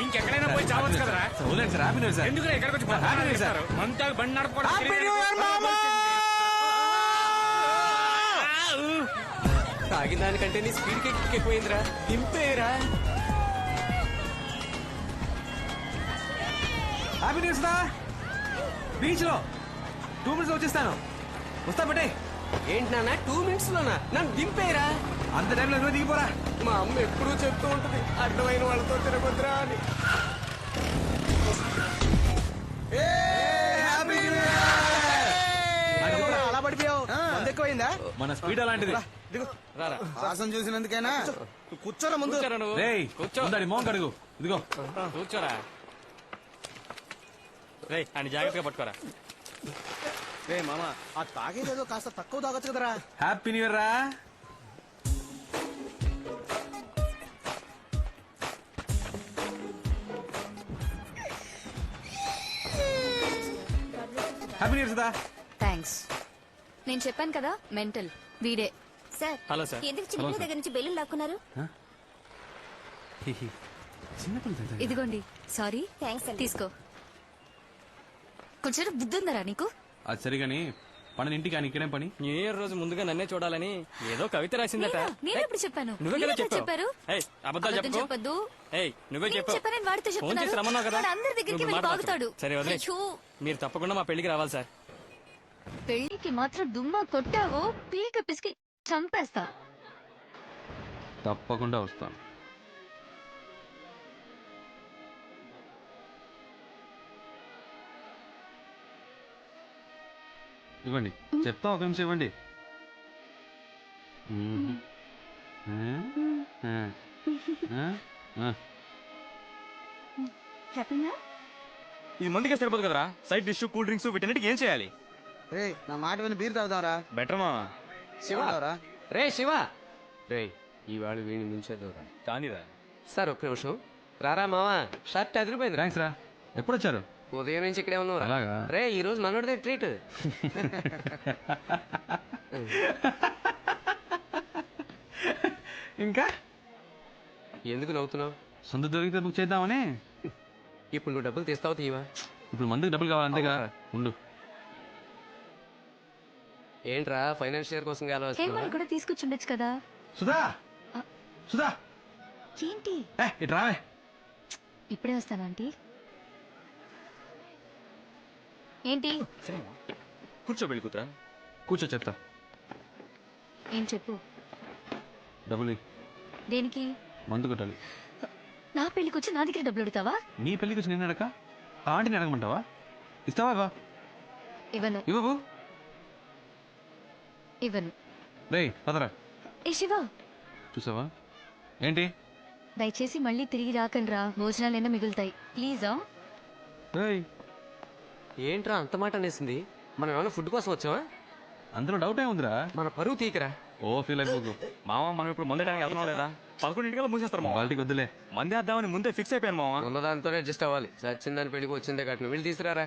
ఇంకెక్కడైనా పోయి చావచ్చు కదరా. ఎందుకు ఎక్కడికి వచ్చి మంతాలు బండి నడపడం తాగిన దానికంటే నీ స్పీడ్ ఎక్కువైందిరా. దింపేరా. హ్యాపీ న్యూస్ రా. బీచ్ లో 2 minutes వచ్చేస్తాను. వస్తా బట్టే. ఏంటి నాన్న 2 minutes లోనా? నన్ను దింపేరా. అంత టైంలో నువ్వు దిగిపోరా. మా అమ్మ ఎప్పుడూ చెప్తూ ఉంటుంది అడ్డమైన వాళ్ళతో తిరగొద్దురా అని. అలా పడిపోయావు. ఎక్కువైందా? మన స్పీడ్ అలాంటిది. వాసన చూసినందుకైనా కూర్చోరా ముందు. మోహన్ కడుగు. ఇదిగో కూర్చోరా. రే అని జాగ్రత్తగా పట్టుకోరా. రే మామ, ఆ తాగేదేదో కాస్త తక్కువ తాగొచ్చు కదరా. హ్యాపీ న్యూ ఇయర్ రా. Happy new year Sudha. Thanks. నేను చెప్పాను కదా మెంటల్ వీడే. Sir, hello sir. ఎందుకు చిన్న దగ్గర నుంచి బెల్లు లాక్కున్నారు? ఇదిగోండి. సారీ. థ్యాంక్స్ అండి. తీసుకో. కొంచెం బుద్ధి ఉందరా నీకు? అది సరిగాని పని ఇంటికి ఆయన ఇక్కడేం పని? న్యూ ఇయర్ రోజు ముందుగా నన్నే చూడాలని ఏదో కవిత రాసిందట. నేను ఎప్పుడు చెప్పాను? నువ్వే కదా చెప్పారు. అబద్ధాలు అబద్ధం చెప్పొద్దు. నువ్వే చెప్పు. చెప్పాను వాడితో ఫోన్ చేసి రమ్మన్నావు కదా. అందరి దగ్గరికి వెళ్ళి బాగుతాడు. సరే వదిలే. మీరు తప్పకుండా మా పెళ్లికి రావాలి సార్. పెళ్లికి మాత్రం దుమ్మా కొట్టావో పీక పిసికి చంపేస్తా. తప్పకుండా వస్తాను. ఇవ్వండి. చెప్తా, ఒక నిమిషం ఇవ్వండి. ఇది మందికి సరిపోదు కదరా. సైడ్ డిష్, కూల్ డ్రింక్స్ వీటన్నిటికి ఏం చేయాలి? రే నా మాట విని బీర్ తాగుదాంరా. బెటర్ మా శివ. రే శివ. రే ఈవాడు వీడిని ముంచేదోరా. కానీరా సార్ ఒక్క నిమిషం. రారా మావా, షర్ట్ అదిరిపోయింది. థ్యాంక్స్ రా. ఎప్పుడు వచ్చారు? ఉదయం నుంచి ఇక్కడే ఉన్నావు. అలాగా? రే ఈ రోజు మనోడిదే ట్రీట్. ఇంకా ఎందుకు నవ్వుతున్నావు? సొంత దొరికితే బుక్ చేద్దామని. ఇప్పుడు నువ్వు డబ్బులు తీస్తావు తీవా? ఇప్పుడు మందుకు డబ్బులు కావాలి అంతేగా. ఉండు. ఏంట్రా ఫైనాన్షియర్ కోసం హేమని కూడా తీసుకొచ్చుండొచ్చు కదా. సుధా, సుధా ఏంటి ఇటు రావే. ఇప్పుడే వస్తాను ఆంటీ. ఏంటి? కూర్చో పెళ్లి కూతురా. కూర్చో చెప్తా. ఏం చెప్పు. డబ్బులు దేనికి? మందు కొట్టాలి. నా పెళ్లికి వచ్చి నా దగ్గర డబ్బులు అడుగుతావా? నీ పెళ్లికి వచ్చి నేను అడక ఆంటీని అడగమంటావా? ఇస్తావా? ఇవ్వ. ఇవ్వను. ఇవ్వవు. ఇవ్వను. రే పదరా. ఏ శివ, చూసావా ఏంటి? దయచేసి మళ్ళీ తిరిగి రాకండ్రా. భోజనాలైనా మిగులుతాయి ప్లీజా. ఏంట్రా అంత మాట అనేసింది? మనం ఏమైనా ఫుడ్ కోసం వచ్చావా? అందులో డౌట్ ఏముందిరా? మన పరువు తీకరా. ఓ ఫీల్ అయిపోకు మామ. మనం ఇప్పుడు మందడానికి వెళ్తున్నాం లేదా? 11 మూసేస్తారు మామ. వాళ్ళకి వద్దులే. మంది వేద్దామని ముందే ఫిక్స్ అయిపోయాను మామ. ఉన్నదాంతోనే అడ్జస్ట్ అవ్వాలి. సచ్చిందని పెళ్లికి వచ్చిందే కట్టిన వీళ్ళు తీసుకురారా.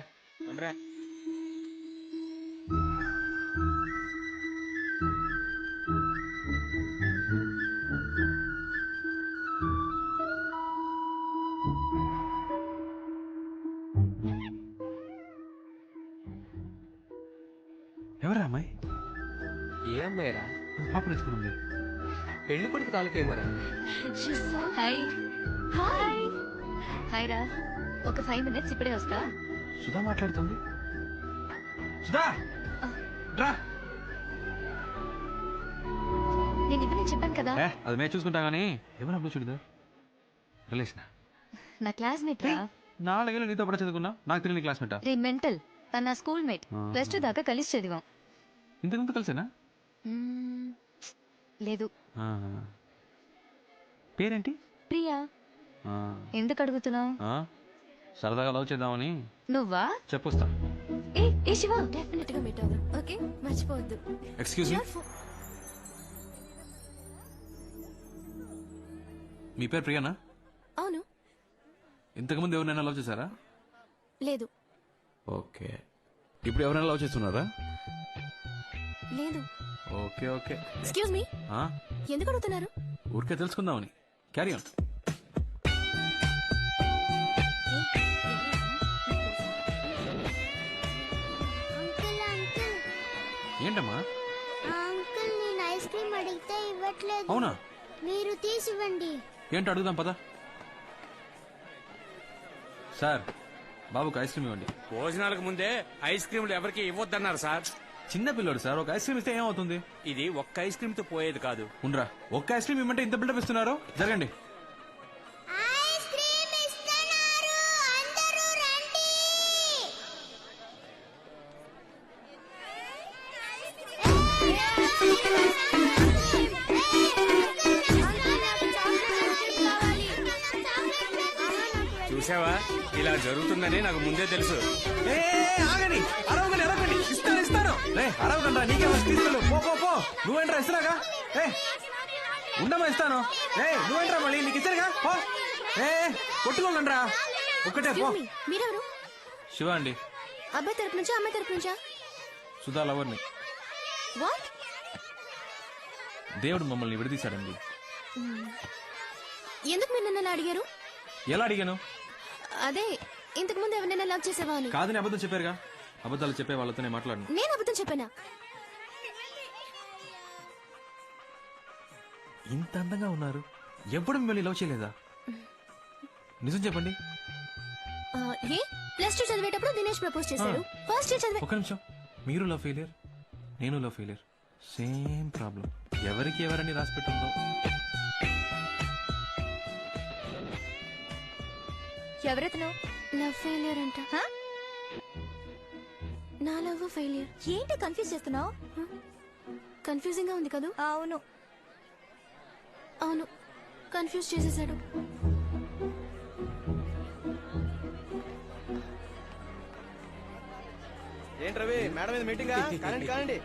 ఎవరా అమ్మాయి? ఏ అమ్మాయిరా? పాప తెచ్చుకుంది. పెళ్లి కొడుకు తాలూకే మరి. హాయ్. హాయ్. హాయ్ రా. ఒక 5 minutes ఇప్పుడే వస్తా. సుధా మాట్లాడుతుంది. సుధా రా. నేను ఇప్పుడు చెప్పాను కదా. అది మేము చూసుకుంటా గానీ ఎవరు అప్పుడు చూడదా? రిలేషన్ నా క్లాస్మేట్ రా. 4 ఏళ్ళు నీతో పాటు చదువుకున్నా. నాకు తెలియని క్లాస్మేటా? రే మెంటల్. తన నా స్కూల్ మేట్. +2 దాకా కలిసి చదివాం. ఇంతకుముందు కలిసేనా? లేదు. పేరేంటి? ప్రియా. ఎందుకు అడుగుతున్నావు? సరదాగా లవ్ చేద్దామని. నువ్వా? చెప్పొస్తా. ఏ శివ, డెఫినెట్ గా మీట్ అవుదాం. ఓకే, మర్చిపోవద్దు. Excuse me. మీ పేరు ప్రియానా? అవును. ఇంతకుముందు ఎవరినైనా లవ్ చేశారా? లేదు. ఓకే. ఇప్పుడు ఎవరైనా లవ్ చేస్తున్నారా? లేదు. Okay okay. Excuse me. ఎందుకు అడుగుతున్నారు? ఊరికే తెలుసుకుందామని. Carry on. ఇవ్వట్లేదు. అవునా? మీరు తీసివ్వండి. ఏంటి అడుగుదాం పద. సార్ బాబుకి ఐస్ క్రీమ్ ఇవ్వండి. భోజనాలకు ముందే ఐస్ క్రీమ్లు ఎవరికి ఇవ్వద్దన్నారు సార్. చిన్న పిల్లోడు సార్, ఒక ఐస్ క్రీమ్ ఇస్తే ఏమవుతుంది? ఇది ఒక్క ఐస్ క్రీమ్ తో పోయేది కాదు. ఉండరా, ఒక్క ఐస్ క్రీమ్ ఇవ్వమంటే ఇంత బిల్డప్ ఇస్తున్నారు. జరగండి. ఐస్ క్రీమ్ ఇస్తున్నారు, అందరూ రండి. చూసావా, ఇలా జరుగుతుందని నాకు ముందే తెలుసు. ఏ, ఆగండి, అరవగండి, అరవగండి. ఇస్తాను. రే అరవగండి, నీకే వచ్చి తీసుకెళ్ళు. పో పో పో. నువ్వేంట్రా ఇస్తున్నాగా? ఏ ఉండమా, ఇస్తాను. ఏ నువ్వేంట్రా మళ్ళీ, నీకు ఇచ్చారుగా. పో. ఏ కొట్టుకోండి రా, ఒక్కటే పో. మీరెవరు? శివ అండి. అబ్బాయి తరపు నుంచా అమ్మాయి తరపు నుంచా? సుధా లవర్ని. వాట్? దేవుడు మమ్మల్ని విడదీశాడండి. ఎందుకు మీరు నన్ను అడిగారు? ఎలా అడిగాను? అదే ఇంతకు ముందు ఎవరైనా లవ్ చేసావా అని. కాదని అబద్ధం చెప్పారుగా. అబద్ధాలు చెప్పే వాళ్ళతోనే మాట్లాడను. నేను అబద్ధం చెప్పానా? ఇంత అందంగా ఉన్నారు, ఎప్పుడు మిమ్మల్ని లవ్ చేయలేదా? నిజం చెప్పండి. ఏ +2 చదివేటప్పుడు దినేష్ ప్రపోజ్ చేశాడు. ఫస్ట్ ఇయర్ చదివే. ఒక నిమిషం. మీరు లవ్ ఫెయిలియర్, నేను లవ్ ఫెయిలియర్. Same problem. ఎవరికి ఎవరని రాసి పెట్టుందో. ఎవరెతను? లవ్ ఫెయిలియర్ అంట. నా లవ్ ఫెయిలియర్. ఏంటి కన్ఫ్యూజ్ చేస్తున్నావు? కన్ఫ్యూజింగ్ గా ఉంది కదా? అవును. అవును, కన్ఫ్యూజ్ చేసేసాడు. ఏంట్రవి మేడం మీద మీటింగ్? కానండి.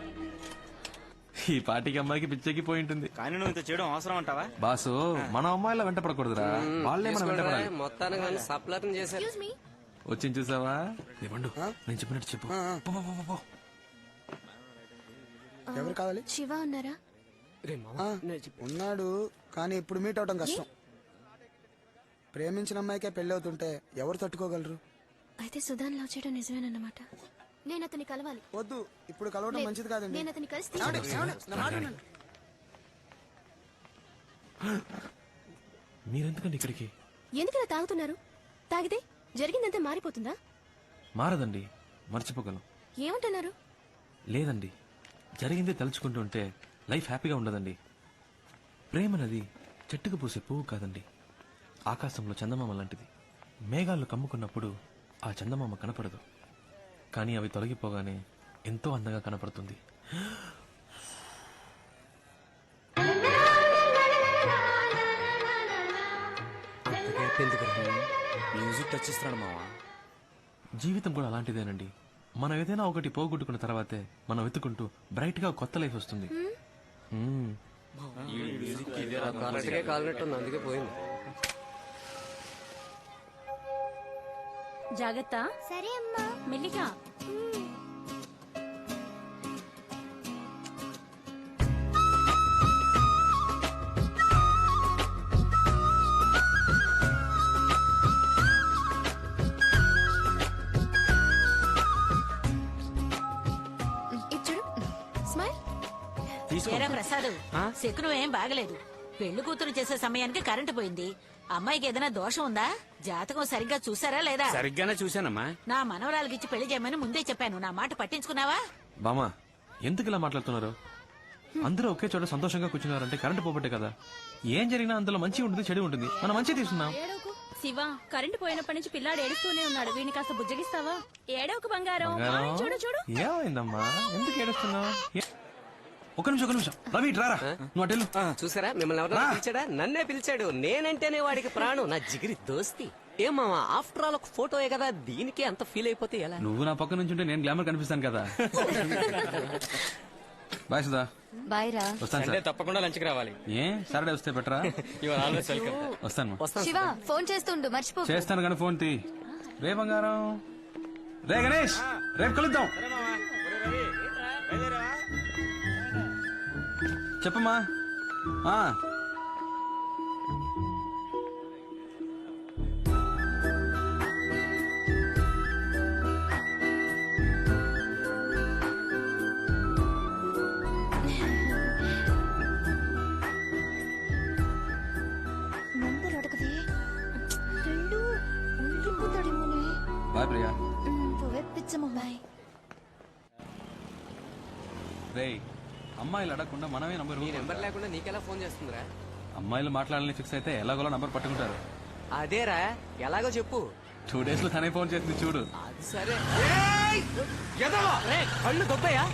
ఈ పార్టీకి అమ్మాయికి పిచ్చెక్కి పోయి ఉంటుంది. కానీ నువ్వు ఇంత చేయడం అవసరం అంటావా? బాసు, మన అమ్మాయిలా వెంట పడకూడదురా, వాళ్ళే మనం వెంట పడాలి. మొత్తానికి సప్లర్ చేశారు. Excuse me. వచ్చి చూసావా? ఇవ్వండు, నేను చెప్పినట్టు చెప్పు. పో, పో, పో, పో. ఎవరు కావాలి? శివ ఉన్నారా? ఉన్నాడు, కానీ ఇప్పుడు మీట్ అవడం కష్టం. ప్రేమించిన అమ్మాయికే పెళ్లి అవుతుంటే ఎవరు తట్టుకోగలరు? అయితే సుధాన్ లవ్ చేయడం నిజమేనన్నమాట. నేను అతన్ని కలవాలి. వద్దు, ఇప్పుడు కలవడం మంచిది కాదండి. నేను అతన్ని కలిసి నా మాట వినండి. మీరెందుకండి ఇక్కడికి? ఎందుకు ఇలా తాగుతున్నారు? తాగితే జరిగిందంతా మారిపోతుందా? మారదండి, మర్చిపోగలం. ఏమంటున్నారు? లేదండి, జరిగిందే తలుచుకుంటుంటే లైఫ్ హ్యాపీగా ఉండదండి. ప్రేమనది చెట్టుకు పూసే పువ్వు కాదండి, ఆకాశంలో చందమామ లాంటిది. మేఘాలు కమ్ముకున్నప్పుడు ఆ చందమామ కనపడదు, కానీ అవి తొలగిపోగానే ఎంతో అందంగా కనపడుతుంది. మ్యూజిక్ టచ్ ఇస్తున్నాడు మావా. జీవితం కూడా అలాంటిదేనండి. మనం ఏదైనా ఒకటి పోగొట్టుకున్న తర్వాతే మనం వెతుకుంటూ బ్రైట్ గా కొత్త లైఫ్ వస్తుంది. కరెక్ట్గా కాలినట్టుంది, అందుకే పోయింది. జాగ్రత్త. సరే అమ్మా. మెల్లిగా. ఇచ్చుడు స్మైల్. ఏరా ప్రసాద్, శకునం ఏం బాగలేదు. పెళ్లి కూతురు చేసే సమయానికి కరెంటు పోయింది. అమ్మాయికి ఏదైనా దోషం ఉందా? జాతకం సరిగ్గా చూసారా లేదా? సరిగ్గానే చూశానమ్మా. నా మనవరాలకిచ్చి పెళ్లి చేయమని ముందే చెప్పాను. నా మాట పట్టించుకున్నావా? బామా, ఎందుకు ఇలా మాట్లాడుతున్నారు? అందరూ ఒకే చోట సంతోషంగా కూర్చున్నారంటే కరెంటు పోబట్టే కదా. ఏం జరిగినా అందులో మంచి ఉంటుంది, చెడు ఉంటుంది. మనం మంచి తీసుకున్నాం. శివ, కరెంటు పోయినప్పటి నుంచి పిల్లాడు ఏడుస్తూనే ఉన్నాడు. వీడిని కాస్త బుజ్జగిస్తావా? ఏడవకు బంగారం. చూడు చూడు. ఏమైందమ్మా, ఎందుకు ఏడుస్తున్నావు? ఒక నిమిషం. రవి ఇటు రారా, నువ్వు అటెళ్ళు. చూసారా, మిమ్మల్ని ఎవరైనా పిలిచాడా? నన్నే పిలిచాడు. నేనంటేనే వాడికి ప్రాణం, నా జిగిరి దోస్తి. ఏమా, ఆఫ్టర్ ఆల్ ఒక ఫోటోయే కదా, దీనికి అంత ఫీల్ అయిపోతే ఎలా? నువ్వు నా పక్క నుంచి ఉంటే నేను గ్లామర్ కనిపిస్తాను కదా. బాయ్ సుధా. బాయ్ రా. వస్తాను అంటే సార్. తప్పకుండా లంచ్కి రావాలి. ఏ సాటర్డే వస్తే బెటరా? ఇవాళ ఆల్వేస్ వెల్కమ్. వస్తాను. శివ, ఫోన్ చేస్తుండు, మర్చిపో. చేస్తాను కానీ ఫోన్ తీ. రే బంగారం, రే గణేష్, రేపు కలుద్దాం. చెప్పమ్మా. బాయ్ ప్రియా. బాయ్. రేయ్ అమ్మాయిలు అడగకుండా మనమే నంబర్ నీ నెంబర్ లేకుండా నీకెలా ఫోన్ చేస్తుందిరా? అమ్మాయిలు మాట్లాడాలని ఫిక్స్ అయితే ఎలాగోలా నంబర్ పట్టుకుంటారు. అదేరా, ఎలాగో చెప్పు. 2 days లో తనే ఫోన్ చేసింది చూడు. అది సరే. రేయ్, కళ్ళు దొబ్బయా?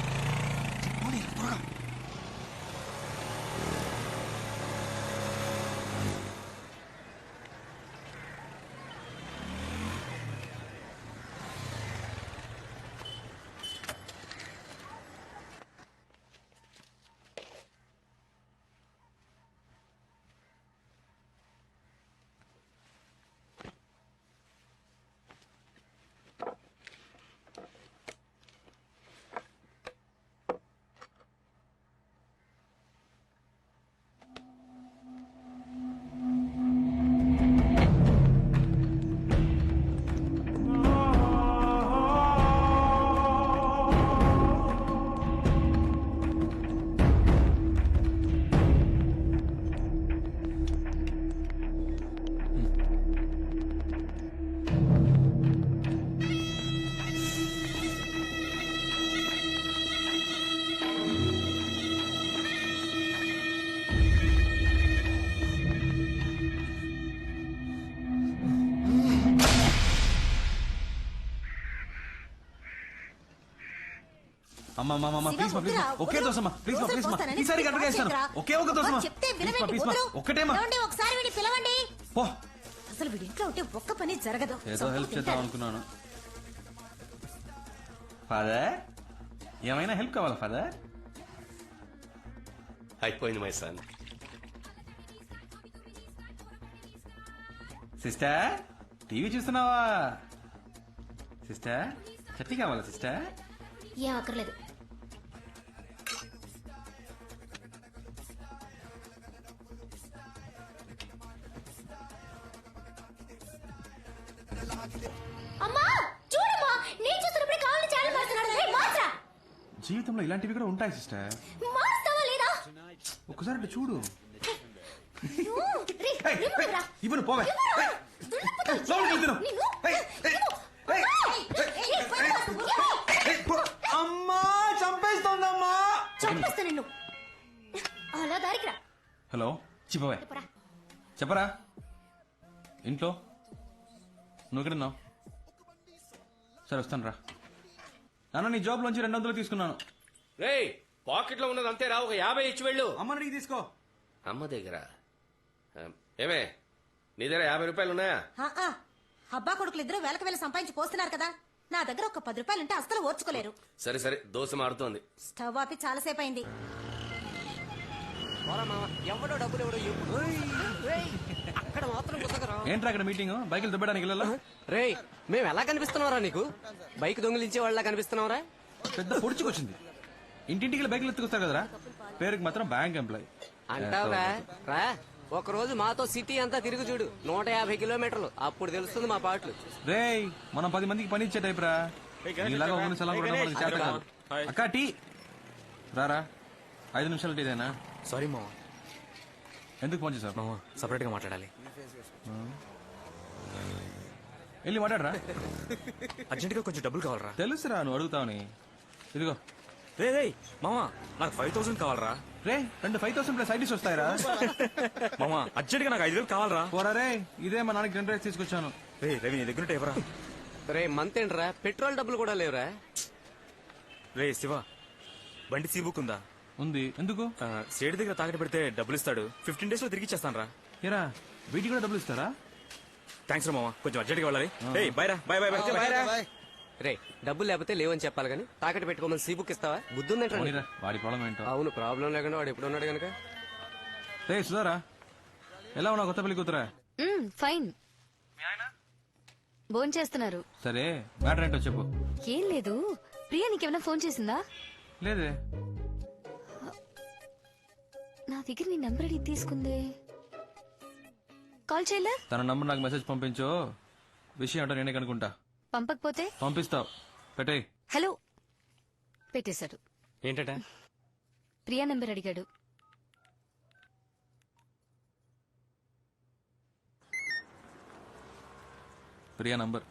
అమ్మా ప్లీజ్ ప్లీజ్ ఒకే దోసమ్మా ప్లీజ్ ప్లీజ్ ఈసారి గట్టిగా ఇస్తాను. ఒకే ఒక దోసమ్మా ప్లీజ్ ఒక్కటేమా. ఒకసారి వీడిని పిలవండి. పో. అసలు వీడి ఇంట్లో ఉంటే ఒక్క పని జరగదు. ఏదో హెల్ప్ చేద్దాం అనుకున్నాను. ఫాదర్ ఏమైనా హెల్ప్ కావాలా ఫాదర్? అయిపోయింది మై సన్. సిస్టర్ టీవీ చూస్తున్నావా? సిస్టర్ చట్నీ కావాలా సిస్టర్? ఏం అక్కర్లేదు. అమ్మా చూడమ్మా, నేను చూస్తున్నప్పుడు కావాలి ఛానల్ మారుతున్నాడు. మార్చరా. జీవితంలో ఇలాంటివి కూడా ఉంటాయి సిస్టర్. మారుస్తావా లేదా? ఒక్కసారి అట్లా చూడు. రేయ్, నిన్ను రా. ఇవ్వను పోవే. అమ్మా చంపేస్తోందమ్మా. చంపేస్తా నిన్ను. అలా దారికి రా. హలో చెప్పవే. చెప్పరా. ఇంట్లో నువ్వు ఎక్కడున్నావు? సరే వస్తాను రా. నాన్న నీ జాబ్ లోంచి 200 తీసుకున్నాను. రేయ్, పాకెట్ లో ఉన్నది అంతే రా, ఒక 50 ఇచ్చి వెళ్ళు. అమ్మని తీసుకో. అమ్మ దగ్గర ఏమే, నీ దగ్గర 50 రూపాయలు ఉన్నాయా? అబ్బా కొడుకులు ఇద్దరు వేలకు వేల సంపాదించి పోస్తున్నారు కదా, నా దగ్గర ఒక 10 రూపాయలుంటే అస్సలు ఓర్చుకోలేరు. సరే సరే, దోశ మారుతోంది. స్టవ్ ఆపి చాలాసేపు అయింది. ఎవడో డబ్బులు ఎవడో అక్కడ మాత్రం కుసకరా. ఏంట్రా అక్కడ మీటింగ్? బైకులు దుబ్బడానికి వెళ్ళాలా? రేయ్, మేము ఎలా కనిపిస్తున్నావురా నీకు? బైక్ దొంగిలించే వాళ్ళ కనిపిస్తున్నావురా? పెద్ద పొడుచుకొచ్చింది. ఇంటింటికి బైకులు ఎత్తుకొస్తారు కదరా, పేరుకి మాత్రం బ్యాంక్ ఎంప్లాయ్ అంటావురా. రా, ఒక రోజు మాతో సిటీ అంతా తిరిగి చూడు, 150 కిలోమీటర్లు. అప్పుడు తెలుస్తుంది మా పాటలు. రేయ్ మనం 10 మందికి పని ఇచ్చే టైప్ రా. ఇలాగా ఒక నిమిషాలు కూడా మనకి చేత కాదు. అక్క టీ రారా. 5 నిమిషాలు టీదేనా? సారీ మామ. ఎందుకు ఫోన్ చేశారు? మామ సపరేట్ గా మాట్లాడాలి. వెళ్ళి మాట్లాడరా. అర్జెంట్ గా కొంచెం డబ్బులు కావాలరా. తెలుసురా నువ్వు అడుగుతావని. ఇదిగో. రే రే మామ, నాకు 5000 కావాలరా. రే 5,000 ప్లస్ ఐడీస్ వస్తాయిరా. మామ అర్జెంట్ గా నాకు 5000 కావాలరా. పోరా రే, ఇదే మా నాన్నకి 2 రైస్ తీసుకొచ్చాను. రే రవి, నీ దగ్గర ఎవరా? రే మంత్ ఏంట్రా, పెట్రోల్ డబ్బులు కూడా లేవురా. రే శివ, బండి సీ బుక్ ఉందా? ఉంది. ఎందుకు? సేటు దగ్గర తాకట్టు పెడితే డబ్బులు ఇస్తాడు. 15 days లో తిరిగి ఇచ్చేస్తాను రా. ఏరా వీటికి కూడా డబ్బులు ఇస్తారా? థ్యాంక్స్ రా మామ, కొంచెం అర్జెంట్ గా వెళ్ళాలి. బై రా. By by by. రే, డబ్బులు లేకపోతే లేవని చెప్పాలి కానీ తాకట్టు పెట్టుకోమని సీ బుక్ ఇస్తావా? బుద్ధుందంటే పోనీరా, వాడి ప్రాబ్లం ఏంటో. అవును, ప్రాబ్లం లేకుండా వాడు ఎప్పుడు ఉన్నాడు కనుక. రే సుధారా, ఎలా ఉన్నావు కొత్త పెళ్లి కూతురా? ఫైన్. భోంచేస్తున్నారు. సరే మ్యాటర్ ఏంటో చెప్పు. ఏం లేదు, ప్రియా నీకేమైనా ఫోన్ చేసిందా? లేదే. నా దగ్గర నీ నంబర్ అడిగి తీసుకుందే. కాల్ చేయలే? తన నంబర్ నాకు మెసేజ్ పంపించు. విషయం ఏంటో నేనే కనుకుంటా. పంపకపోతే పంపిస్తావు. పెట్టే. హలో పెట్టేశాడు. ఏంటట? ప్రియా నెంబర్ అడిగాడు. ప్రియా నంబర్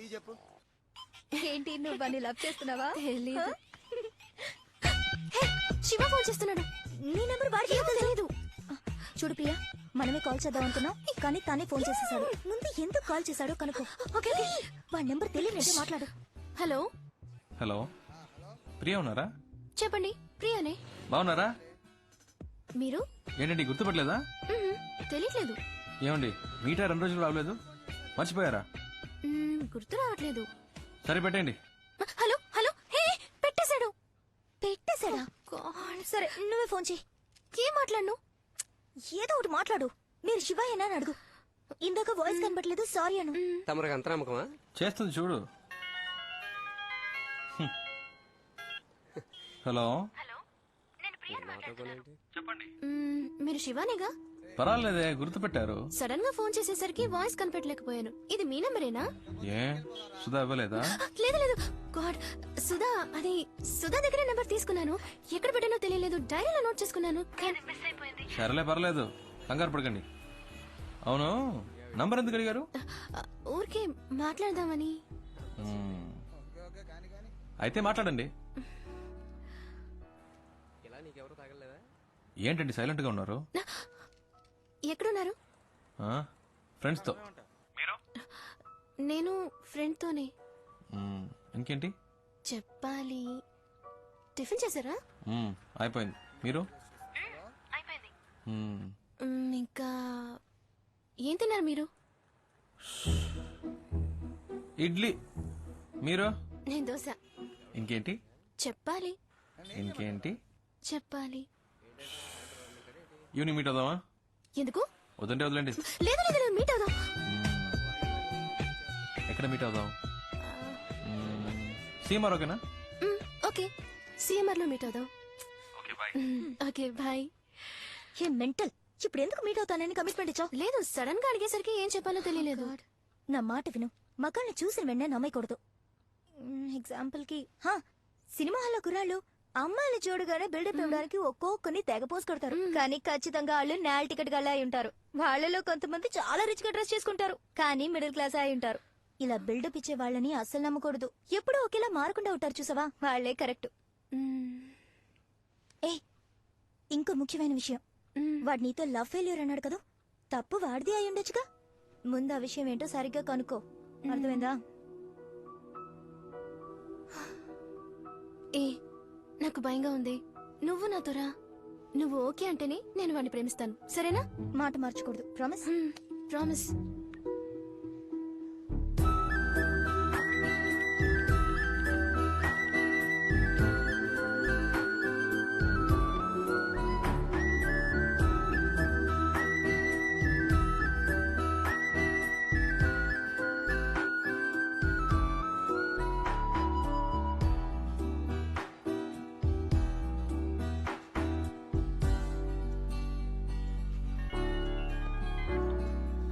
నీ చెప్పు. ఏంటి నువ్వు వాడిని లవ్ చేస్తున్నావా? శివ ఫోన్ చేస్తున్నాడు. నీ నెంబర్ వాడికి తెలియదు. చూడు ప్రియా, మనమే కాల్ చేద్దాం అనుకున్నాం, కానీ తానే ఫోన్ చేసేసాడు. ముందు ఎందుకు కాల్ చేశాడో కనుక్కో. ఓకే వాడి నెంబర్ తెలియనంటే మాట్లాడు. హలో హలో, ప్రియా ఉన్నారా? చెప్పండి. ప్రియానే. బాగున్నారా? మీరు? ఏంటండి గుర్తుపట్టలేదా? తెలియట్లేదు. ఏమండి మీటా 2 రోజులు రావలేదు, మర్చిపోయారా? గుర్తు రావట్లేదు. సరే పెట్టండి. హలో హలో, హే పెట్టేశాడు. పెట్టేశాడా? సరే నువ్వే ఫోన్ చేయి. ఏం మాట్లాడను? ఏదో ఒకటి మాట్లాడు. మీరు శివయ్యనా అని అడుగు. ఇందాక వాయిస్ కనబట్లేదు, సారీ అను. తమరికి అంత నమ్మకమా? చేస్తుంది చూడు. హలో, మీరు శివానేగా? పర్వాలేదే, గుర్తుపెట్టారు. సడన్ గా ఫోన్ చేసేసరికి వాయిస్ కనిపెట్టలేకపోయాను. ఇది మీ నెంబరేనా? ఏ సుధా ఇవ్వలేదా? లేదు లేదు. గాడ్, సుధా, అది సుధా దగ్గర నెంబర్ తీసుకున్నాను. ఎక్కడ పెట్టానో తెలియలేదు. డైరీలో నోట్ చేసుకున్నాను. సరేలే పర్లేదు, కంగారు పడకండి. అవును, నంబర్ ఎందుకు అడిగారు? ఊరికే మాట్లాడదామని. అయితే మాట్లాడండి. ఇలా నీకెవరు తాగలేదా? ఏంటండి సైలెంట్ గా ఉన్నారు? ఎక్కడున్నారు? ఫ్రెండ్స్ తో. నేను ఫ్రెండ్ తోనే. ఇంకేంటి చెప్పాలి. టిఫిన్ చేశారా? అయిపోయింది. మీరు? ఇంకా ఏం తిన్నారు మీరు? ఇడ్లీ. మీరు? నేను దోశ. ఇంకేంటి చెప్పాలి. ఇంకేంటి చెప్పాలి. ఈవినింగ్ మీట్ అవుదామా? ఎందుకు? వద్దంటే వదిలేండి. లేదు లేదు లేదు, మీట్ అవుదాం. ఎక్కడ మీట్ అవుదాం? సీఎంఆర్ ఓకేనా? ఓకే, సిఎంఆర్ లో మీట్ అవుదాం. Okay bye. ఏ మెంటల్, ఇప్పుడు ఎందుకు మీట్ అవుతానని కమిట్మెంట్ ఇచ్చావు? లేదు, సడన్ గా అడిగేసరికి ఏం చెప్పాలో తెలియలేదు. నా మాట విను. మగాళ్ళని చూసిన వెంటనే నమ్మకూడదు. ఎగ్జాంపుల్ కి సినిమా హాల్లో కుర్రాళ్ళు అమ్మాయిలు చూడగానే బిల్డప్ ఇవ్వడానికి ఒక్కొక్కరిని తెగ పోసి కొడతారు. కానీ ఖచ్చితంగా వాళ్ళు నేల టికెట్ గా అయి ఉంటారు. వాళ్ళలో కొంతమంది చాలా రిచ్ గా డ్రెస్ చేసుకుంటారు, కానీ మిడిల్ క్లాస్ అయి ఉంటారు. ఇలా బిల్డప్ ఇచ్చే వాళ్ళని అస్సలు నమ్మకూడదు. ఎప్పుడూ ఒకేలా మారకుండా ఉంటారు చూసావా, వాళ్లే కరెక్ట్. ఏ ఇంకో ముఖ్యమైన విషయం, వాడు నీతో లవ్ ఫెయిల్యూర్ అన్నాడు కదా, తప్పు వాడిది అయి ఉండొచ్చుగా. ముందు ఆ విషయం ఏంటో సరిగ్గా కనుక్కో, అర్థమైందా? ఏ నాకు భయంగా ఉంది. నువ్వు నాతో రా. నువ్వు ఓకే అంటేనే నేను వాడిని ప్రేమిస్తాను, సరేనా? మాట మార్చకూడదు. ప్రామిస్? ప్రామిస్.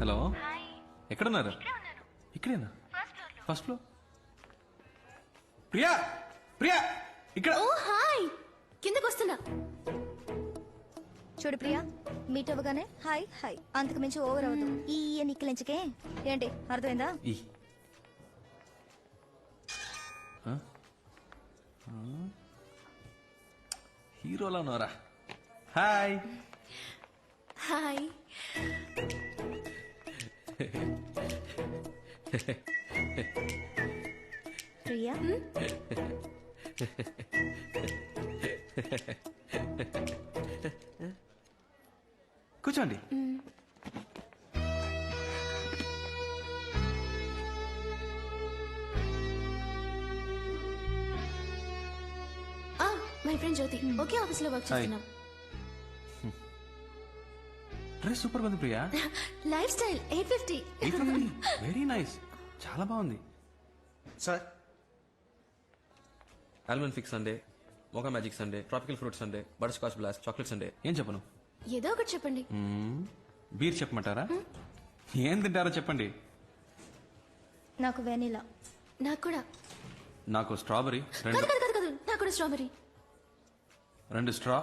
హలో, ఎక్కడున్నారు? ఇక్కడేనా? First floor. ప్రియా, ప్రియా ఇక్కడ. ఓ హాయ్, కిందకు వస్తున్నా. చూడు ప్రియా, మీట్ అవ్వగానే హాయ్ హాయ్, అంతకు మించి ఓవర్ అవ్వదు. ఈ నిక్కలించకే ఏంటి, అర్థమైందా? హీరోలా ఉన్నారా? Hi hi. ప్రియా, కూర్చోండి. మై ఫ్రెండ్ జ్యోతి, ఒకే ఆఫీస్ లో వర్క్ చేస్తున్నాం. డ్రెస్ సూపర్ ఉంది Priya. Lifestyle 850. Very nice, చాలా బాగుంది. Sir, almond fix sundae, mocha magic sundae, tropical fruit sundae, butterscotch blast, chocolate sundae. ఏం చెప్పను? ఏదో ఒకటి చెప్పండి. బీర్ చెప్పమంటారా? ఏం తింటారో చెప్పండి. నాకు వెనిలా. నాకు కూడా. నాకు స్ట్రాబెరీ. కాదు కాదు కాదు, నాకు కూడా strawberry. 2 straw.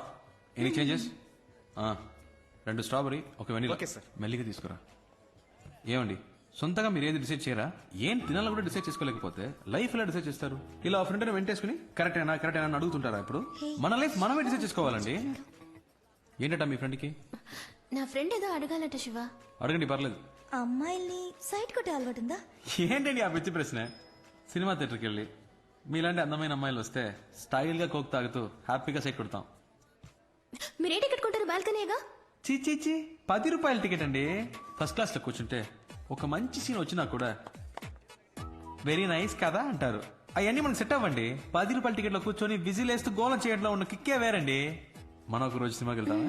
Any changes? 2 strawberry, 1 vanilla. Okay sir. మెల్లిగా తీసుకురా. ఏమండి సొంతగా మీరు ఏది డిసైడ్ చేయరా? ఏం తినాలో కూడా డిసైడ్ చేసుకోలేకపోతే లైఫ్ ఎలా డిసైడ్ చేస్తారు? ఇలా ఫ్రెండ్ వెంటేసుకుని కరెక్టేనా అని అడుగుతుంటారా? ఇప్పుడు మన లైఫ్ మనమే డిసైడ్ చేసుకోవాలండి. ఏంటట మీ ఫ్రెండ్కి? నా ఫ్రెండ్ ఏదో అడగాలట శివ. అడగండి, పర్లేదు. అమ్మాయిల్ని సైట్ కొట్టే అలవాటుందా? ఏంటండి ఆ పిచ్చి ప్రశ్న? సినిమా థియేటర్కి వెళ్ళి మీలాంటి అందమైన అమ్మాయిలు వస్తే స్టైల్గా కోక్ తాగుతూ హ్యాపీగా సైట్ కొడతాం. మీరే టికెట్ కొంటారు? బాల్కనీగా? చీ 10 రూపాయల టికెట్ అండి. ఫస్ట్ క్లాస్ లో కూర్చుంటే ఒక మంచి సీన్ వచ్చినా కూడా వెరీ నైస్ కదా అంటారు. అవన్నీ మనకు సెట్ అవ్వండి. 10 రూపాయల టికెట్ లో కూర్చొని విజిల్ వేస్తూ గోలం చేయడంలో ఉన్న కిక్కే వేరండి. మనం ఒక రోజు సినిమాకి వెళ్తాం.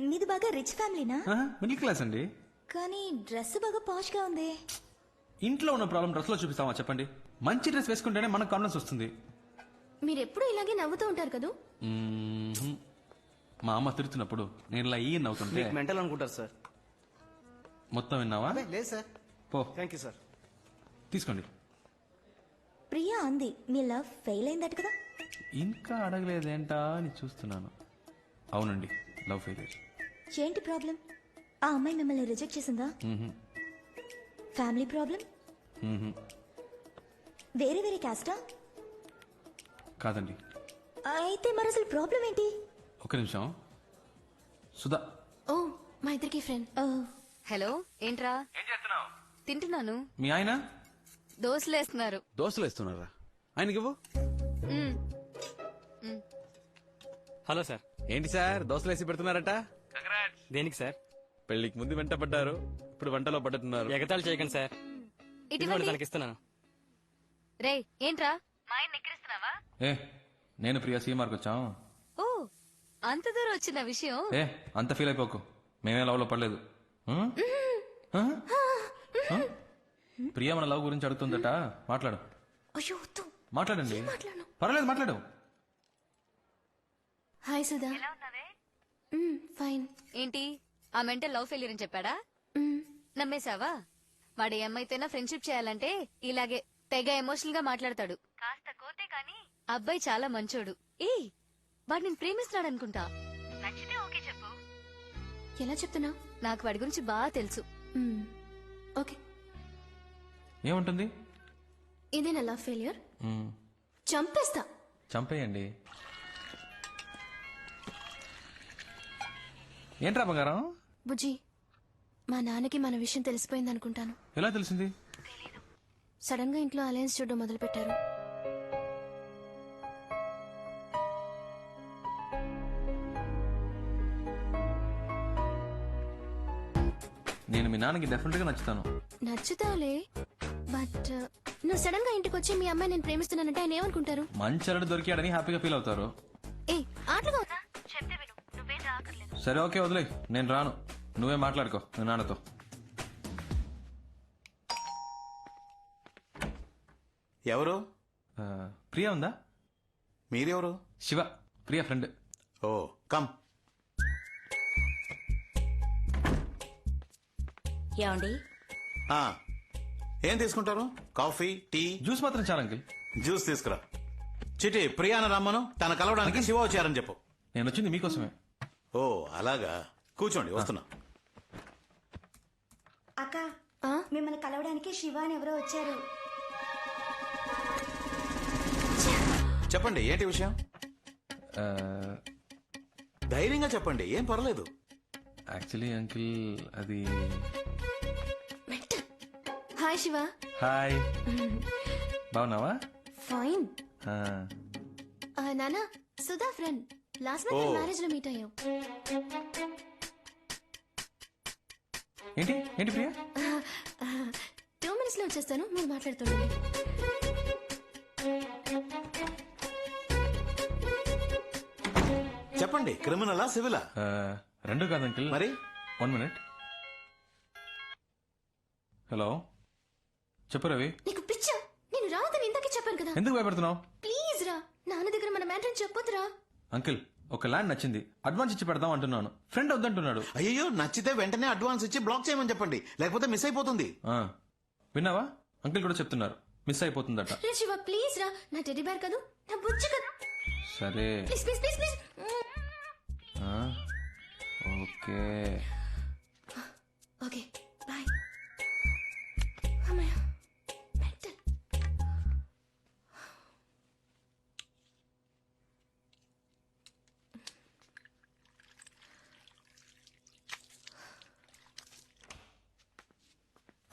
మీది బాగా రిచ్ ఫ్యామిలీనా? మిడిల్ క్లాస్ అండి. కానీ డ్రెస్ బాగా పాష్ గా ఉంది. ఇంట్లో ఉన్న ప్రాబ్లం డ్రెస్ లో చూపిస్తామా చెప్పండి? మంచి డ్రెస్ వేసుకుంటేనే మనకు కాన్ఫిడెన్స్ వస్తుంది. మీరు ఎప్పుడు ఇలాగే నవ్వుతూ ఉంటారు కదా? మా అమ్మ తిడుతున్నప్పుడు నేను ఇలా ఈయన అవుతుంటే మెంటల్ అనుకుంటారు సార్. మొత్తం విన్నావా? లేదు సార్. పో, థ్యాంక్ యూ సార్. తీసుకోండి. ప్రియా అంది మీ లవ్ ఫెయిల్ అయిందట కదా? ఇంకా అడగలేదేంటా అని చూస్తున్నాను. అవునండి, లవ్ ఫెయిలియర్. ఏంటి ప్రాబ్లం? ఆ అమ్మాయి మిమ్మల్ని రిజెక్ట్ చేసిందా? Family problem? వేరే వేరే క్యాస్టా? కాదండి. అయితే మరి అసలు ప్రాబ్లం ఏంటి? ఒక నిమిషం. సుధా. ఓ, మా ఇద్దరికి ఫ్రెండ్. హలో, ఏంట్రా? తింటున్నాను. మీ ఆయన దోశలు వేస్తున్నారు. దోశలు వేస్తున్నారా? ఆయనకి ఇవ్వు. Hello sir. ఏంటి సార్ దోశలు వేసి పెడుతున్నారట? దేనికి సార్? పెళ్లికి ముందు వెంట పడ్డారు, ఇప్పుడు వంటలో పడ్డట్టున్నారు. ఎగతాళి చేయకండి సార్. ఇదిగోండి, తనకి ఇస్తున్నాను. రే, ఏంట్రా మా ఆయన ఎక్కిరిస్తున్నావా? ఏ నేను ప్రియా సీమార్కి వచ్చాం. ఓ, అంత దూరం వచ్చిన విషయం. ఏ అంత ఫీల్ అయిపోకు, మేమే లవ్ లో పడలేదు. ప్రియా మన లవ్ గురించి అడుగుతుందట. మాట్లాడు. అయ్యో వద్దు. మాట్లాడండి. మాట్లాడను. పర్వాలేదు, మాట్లాడు. హాయ్ సుధా. ఫైన్. ఏంటి ఆ మెంటల్ లవ్ ఫెయిలియర్ అని చెప్పాడా? నమ్మేశావా? వాడు ఏమైతేనా ఫ్రెండ్షిప్ చేయాలంటే ఇలాగే తెగ ఎమోషనల్ గా మాట్లాడతాడు. కాస్త కోతే కానీ అబ్బాయి చాలా మంచోడు. ఏ వాడు నేను ప్రేమిస్తున్నాడు అనుకుంటా. నచ్చితే ఓకే చెప్పు. ఎలా చెప్తున్నా? నాకు వాడి గురించి బాగా తెలుసు. ఓకే. ఏముంటుంది? ఇదేనా లవ్ ఫెయిలియర్? చంపేస్తా. చంపేయండి. ఏంట్రా బంగారం? బుజ్జి, మా నాన్నకి మన విషయం తెలిసిపోయింది అనుకుంటాను. ఎలా తెలిసింది? సడన్ గా ఇంట్లో అలయన్స్ చూడడం మొదలు పెట్టారు. నేను మీ నాన్నకి డెఫినెట్ గా నచ్చుతాను. నచ్చుతాలే, బట్ నువ్వు సడన్ గా ఇంటికి వచ్చి మీ అమ్మాయి నేను ప్రేమిస్తున్నానంటే ఆయన ఏమనుకుంటారు? మంచి అల్లుడు దొరికాడని హ్యాపీగా ఫీల్ అవుతారు. ఏ ఆటలుగా ఉందా? చెప్తే విను, నువ్వేం రాకర్లేదు. సరే ఓకే, వదిలే, నేను రాను. నువ్వే మాట్లాడుకో మీ నాన్నతో. ఎవరు? ప్రియా ఉందా? మీరెవరు? శివ, ప్రియా ఫ్రెండ్. ఓ, కమ్. ఏమండి? ఆ, ఏం తీసుకుంటారు? Coffee, tea? జ్యూస్ మాత్రం చాలు అంకిల్. జ్యూస్ తీసుకురా. చిటి, ప్రియాన రమ్మను. తన కలవడానికి శివ వచ్చారని చెప్పు. నేను వచ్చింది మీకోసమే. ఓ అలాగా, కూర్చోండి, వస్తున్నా. అక్క, మిమ్మల్ని కలవడానికి శివ అని ఎవరో వచ్చారు. చెప్పండి, ఏంటి విషయం? ధైర్యంగా చెప్పండి, ఏం పర్లేదు. యాక్చువల్లీ అంకిల్, అది... హాయ్ శివ. హాయ్, బాగున్నావా? ఫైన్. నానా, Sudha friend. Last month marriage లో మీట్ అయ్యాం. ఏంటి ఏంటి ప్రియా? 2 minutes లో వచ్చేస్తాను, మీరు మాట్లాడుతుండండి. చెప్పండి, క్రిమినలా సివిలా? రెండు కాదు అంకిల్. మరి 1 minute. హలో, చెప్పు రవి. నీకు పిచ్చా? నేను రావద్దని ఇందాకే చెప్పాను కదా. ఎందుకు భయపడుతున్నావు? ప్లీజ్ రా, నాన్న దగ్గర మన మ్యాటర్ చెప్పొద్దురా. అంకిల్, ఒక ల్యాండ్ నచ్చింది, అడ్వాన్స్ ఇచ్చి పెడదాం అంటున్నాను. ఫ్రెండ్ వద్దంటున్నాడు. అయ్యో, నచ్చితే వెంటనే అడ్వాన్స్ ఇచ్చి బ్లాక్ చేయమని చెప్పండి, లేకపోతే మిస్ అయిపోతుంది. విన్నావా? అంకిల్ కూడా చెప్తున్నారు, మిస్ అయిపోతుందట. రే శివ, ప్లీజ్ రా, నా టెడ్డీ బేర్ కదా, నా బుజ్జి కదా. సరే please please please please. Okay okay, bye.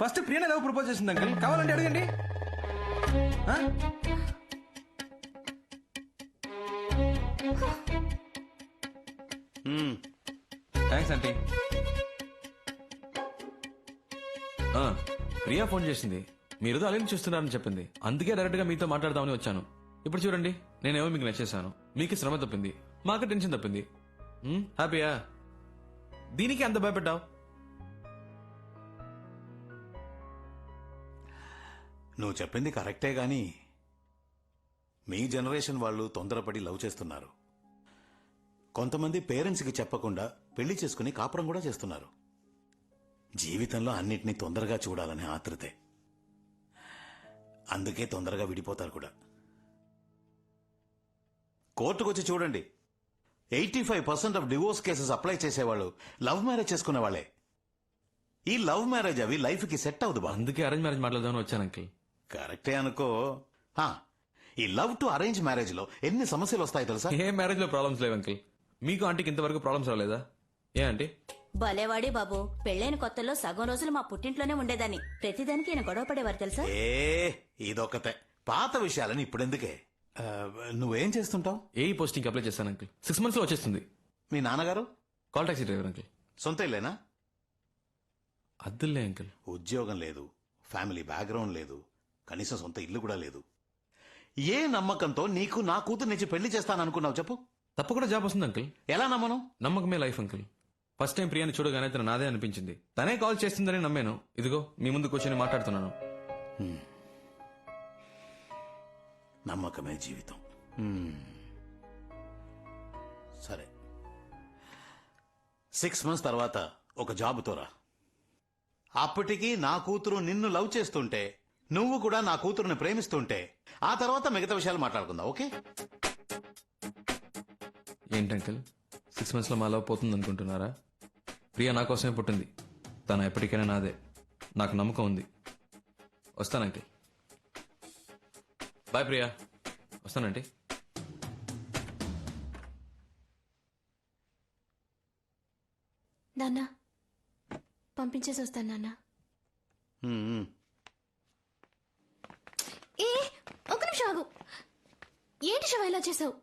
First ప్రియనే లవ్ ప్రపోజ్ చేసింది అంకుల్, కావాలంటే అడగండి. ఆ? Thanks aunty. ప్రియా ఫోన్ చేసింది, మీరు అలెన్ చూస్తున్నారని చెప్పింది. అందుకే డైరెక్ట్ గా మీతో మాట్లాడదామని వచ్చాను. ఇప్పుడు చూడండి, నేనేమో మీకు నచ్చేసాను, మీకు శ్రమ తప్పింది, మాకు టెన్షన్ తప్పింది. హ్యాపీయా? దీనికి అంత భయపడ్డావు? నువ్వు చెప్పింది కరెక్టే గాని మీ జనరేషన్ వాళ్ళు తొందరపడి లవ్ చేస్తున్నారు. కొంతమంది పేరెంట్స్కి చెప్పకుండా పెళ్లి చేసుకుని కాపురం కూడా చేస్తున్నారు. జీవితంలో అన్నిటినీ తొందరగా చూడాలనే ఆతృతే. అందుకే తొందరగా విడిపోతారు కూడా. కోర్టుకొచ్చి చూడండి, 85% ఆఫ్ డివోర్స్ కేసెస్ అప్లై చేసేవాళ్ళు లవ్ మ్యారేజ్ చేసుకునే వాళ్ళే. ఈ లవ్ మ్యారేజ్ అవి లైఫ్ కి సెట్ అవుదు బా. అందుకే అరేంజ్ మ్యారేజ్ మాట్లాడదామని వచ్చాను అంకుల్. కరెక్టే అనుకో. ఈ లవ్ టు అరేంజ్ మ్యారేజ్ లో ఎన్ని సమస్యలు వస్తాయి తెలుసా? ఏ మ్యారేజ్ లో ప్రాబ్లమ్స్ లేవు అంకుల్. మీకు ఆంటీకి ఇంతవరకు ప్రాబ్లమ్స్ రాలేదా? ఏ ఆంటీ? భలేవాడి బాబు, పెళ్ళైన కొత్తలో సగం రోజులు మా పుట్టింట్లోనే ఉండేదాన్ని. ప్రతిదానికి ఈయన గొడవ పడేవారు తెలుసా? ఇదొకతే. పాత విషయాలని ఇప్పుడెందుకే? నువ్వేం చేస్తుంటావు? ఏ పోస్టింగ్ అప్లై చేస్తాను అంకుల్, 6 months లో వచ్చేస్తుంది. మీ నాన్నగారు? Call taxi driver uncle. సొంత ఇల్లేనా? అద్దులే అంకుల్. ఉద్యోగం లేదు, ఫ్యామిలీ బ్యాక్గ్రౌండ్ లేదు, కనీసం సొంత ఇల్లు కూడా లేదు. ఏ నమ్మకంతో నీకు నా కూతురు నుంచి పెళ్లి చేస్తాననుకున్నావు చెప్పు? తప్పకుండా జాబ్ వస్తుంది అంకుల్. ఎలా నమ్మను? నమ్మకమే లైఫ్ అంకుల్. ఫస్ట్ టైం ప్రియాని చూడగానే తను నాదే అనిపించింది. తనే కాల్ చేస్తుందని నమ్మాను. ఇదిగో మీ ముందు కూర్చొని మాట్లాడుతున్నాను. నమ్మకమే జీవితం. సరే, 6 months తర్వాత ఒక జాబుతో రా. అప్పటికి నా కూతురు నిన్ను లవ్ చేస్తుంటే, నువ్వు కూడా నా కూతురుని ప్రేమిస్తుంటే, ఆ తర్వాత మిగతా విషయాలు మాట్లాడుకుందాం. ఓకే? ఏంటి అంకుల్, 6 months లో మా లవ్ పోతుంది అనుకుంటున్నారా? ప్రియా నా కోసమే పుట్టింది. తను ఎప్పటికైనా నాదే. నాకు నమ్మకం ఉంది. వస్తాను అంకుల్. బాయ్ ప్రియా. వస్తానంటీ. నాన్న పంపించేసి వస్తాను నాన్న. ఏ ఒక నిమిషం ఆగు. ఏంటి శివ ఇలా చేసావు?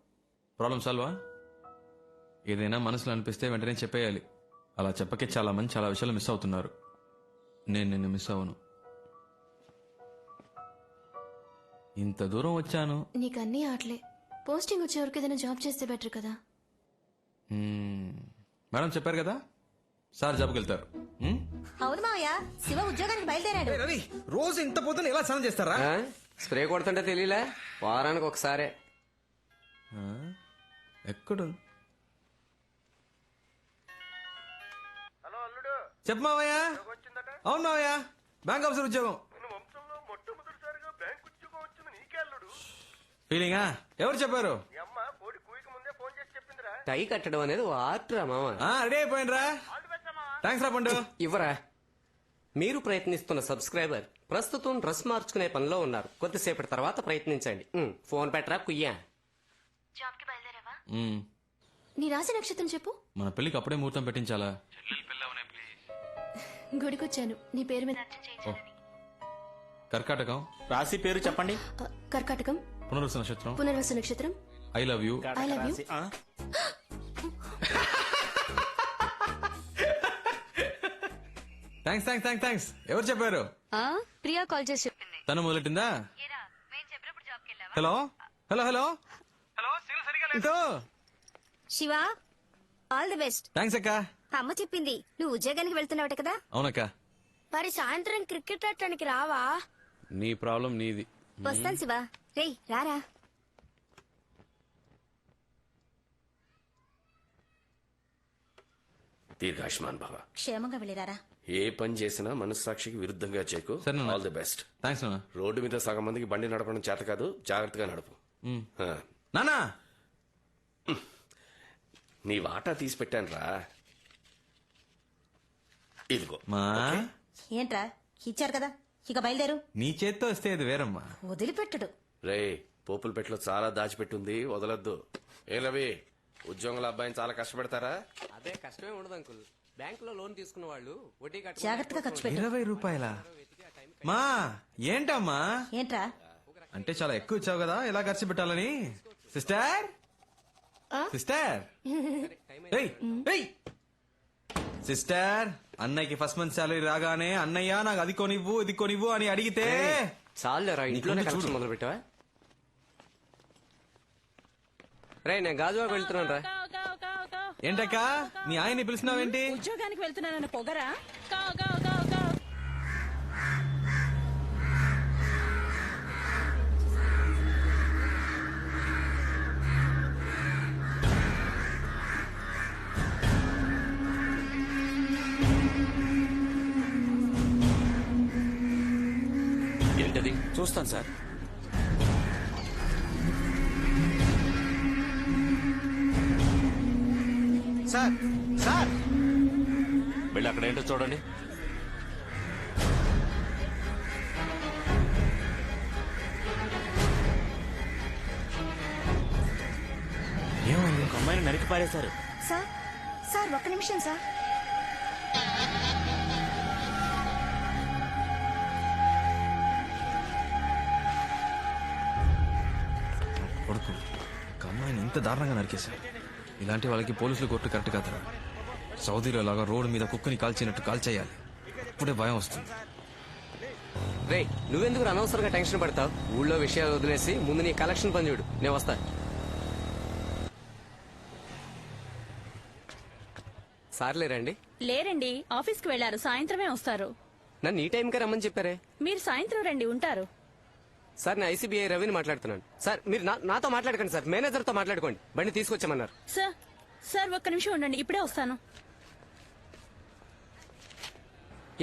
ప్రాబ్లం సాల్వా? ఏదైనా మనసులో అనిపిస్తే వెంటనే చెప్పేయాలి. అలా చెప్పకే చాలా మంది చాలా విషయాలు మిస్ అవుతున్నారు. నేను నిన్ను మిస్ అవ్వను. ఇంత దూరం వచ్చాను. నీకు అన్నీ ఆటలే. పోస్టింగ్ వచ్చే వరకు ఏదైనా జాబ్ చేస్తే బెటర్ కదా. మేడం చెప్పారు కదా, సార్ జాబ్కి వెళ్తారు. అవును మావయ్య, శివ ఉద్యోగానికి బయలుదేరాడు. రవి, రోజు ఇంత పొద్దున ఎలా స్నానం చేస్తారా? స్ప్రే కొడుతుంటే తెలియలే, వారానికి ఒకసారే. ఎక్కడు? చెప్పు మావయ్య. అవును మావయ్య, బ్యాంక్ ఆఫీసర్ ఉద్యోగం. ఫీలింగా? ఎవరు చెప్పారు? టై కట్టడం అనేది ఆర్ట్ రా మామ. రెడీ అయిపోయినరా? థ్యాంక్స్ రా పండు. ఇవ్వరా. మీరు ప్రయత్నిస్తున్న సబ్స్క్రైబర్ ప్రస్తుతం డ్రెస్ మార్చుకునే పనిలో ఉన్నారు. కొద్దిసేపటి తర్వాత ప్రయత్నించండి. ఫోన్ పెట్టరా కుయ్యా. నీ రాశి నక్షత్రం చెప్పు. మన పెళ్లికి అప్పుడే ముహూర్తం పెట్టించాలా? గుడికొచ్చాను నీ పేరు మీద. కర్కాటకం. రాశి పేరు చెప్పండి. కర్కాటకం. పునర్వసు నక్షత్రం. పునర్వసు నక్షత్రం. I love you. I love you. Thanks thanks thanks thanks. ఎవరు చెప్పారు? ప్రియా కాల్ చేసి చెప్పింది. తను మొదలెట్టిందా? Hello hello hello hello. Shiva, all the best. Thanks అక్క. అమ్మ చెప్పింది నువ్వు ఉద్యోగానికి వెళ్తున్నావట కదా. అవునక్క. మరి సాయంత్రం క్రికెట్ ఆడటానికి రావా? నీ ప్రాబ్లం నీది. వస్తాను శివ. రేయ్ రారా. దీర్ఘాయుష్మాన్ భవ. క్షేమంగా వెళ్ళిరారా. ఏ పని చేసినా మనస్సాక్షికి విరుద్ధంగా చేయకు. All the best. థ్యాంక్స్ నాన్న. రోడ్డు మీద సగం మందికి బండి నడపడం చేత కాదు, జాగ్రత్తగా నడుపు. నానా, నీ వాటా తీసి పెట్టాను రా. ఇదిగో. మా ఏంట్రా ఇచ్చారు కదా, ఇక బయలుదేరు. నీ చేత్తో వస్తే అది వేరమ్మా. వదిలిపెట్టడు. రే, పోపుల పెట్టలో చాలా దాచిపెట్టుంది, వదలొద్దు. ఏ రవి, ఉద్యోగుల అబ్బాయిని చాలా కష్టపెడతారా? అదే కష్టమే ఉండదు అంకుల్. బ్యాంక్ లో లోన్ తీసుకున్న వాళ్ళు వడ్డీ జాగ్రత్తగా ఖర్చు పెట్టు. 20 రూపాయల మా ఏంటమ్మా ఏంట్రా అంటే చాలా ఎక్కువ ఇచ్చావు కదా ఎలా ఖర్చు పెట్టాలని సిస్టర్ సిస్టర్ సిస్టర్ అన్నయ్యకి ఫస్ట్ మంత్ సాలరీ రాగానే అన్నయ్య నాకు అది కొనివ్వు ఇది కొనివ్వు అని అడిగితే చాలేరా ఇంట్లోనే కలెక్షన్ మొదలు పెట్టావా? రే నేను గాజువాకు వెళ్తున్నాను రా. ఏంటక్క నీ ఆయన్ని పిలిచినావేంటి? ఉద్యోగానికి వెళ్తున్నానన్న పొగరా? ఏంటది? చూస్తాను సార్. సార్ సార్ వెళ్ళి అక్కడ ఏంటో చూడండి. ఏమైంది? ఒక అమ్మాయిని నరికి పారేశారు. సార్ సార్ ఒక్క నిమిషం సార్. కొడుకు ఒక అమ్మాయిని ఇంత దారుణంగా నరికేశారు. ఇలాంటి వాళ్ళకి పోలీసులు కొట్టు కరెక్ట్ కాదు. సౌదీలో లాగా రోడ్డు మీద కుక్కని కాల్చినట్టు కాల్చేయాలి. ఇప్పుడే భయం వస్తుంది. రే నువ్వెందుకు అనవసరంగా టెన్షన్ పడతావు? ఊళ్ళో విషయాలు వదిలేసి ముందు నీ కలెక్షన్ పని చూడు. నేను వస్తా. సార్లే రండి. లేరండి, ఆఫీస్కి వెళ్లారు, సాయంత్రమే వస్తారు. నన్ను ఈ టైంకే రమ్మని చెప్పారే. మీరు సాయంత్రం రండి, ఉంటారు. సార్ నేను ఐసీబీఐ రవిని మాట్లాడుతున్నాను. సార్ మీరు నాతో మాట్లాడకండి సార్, మేనేజర్తో మాట్లాడుకోండి. బండి తీసుకొచ్చామన్నారు. సార్ సార్ ఒక్క నిమిషం ఉండండి, ఇప్పుడే వస్తాను.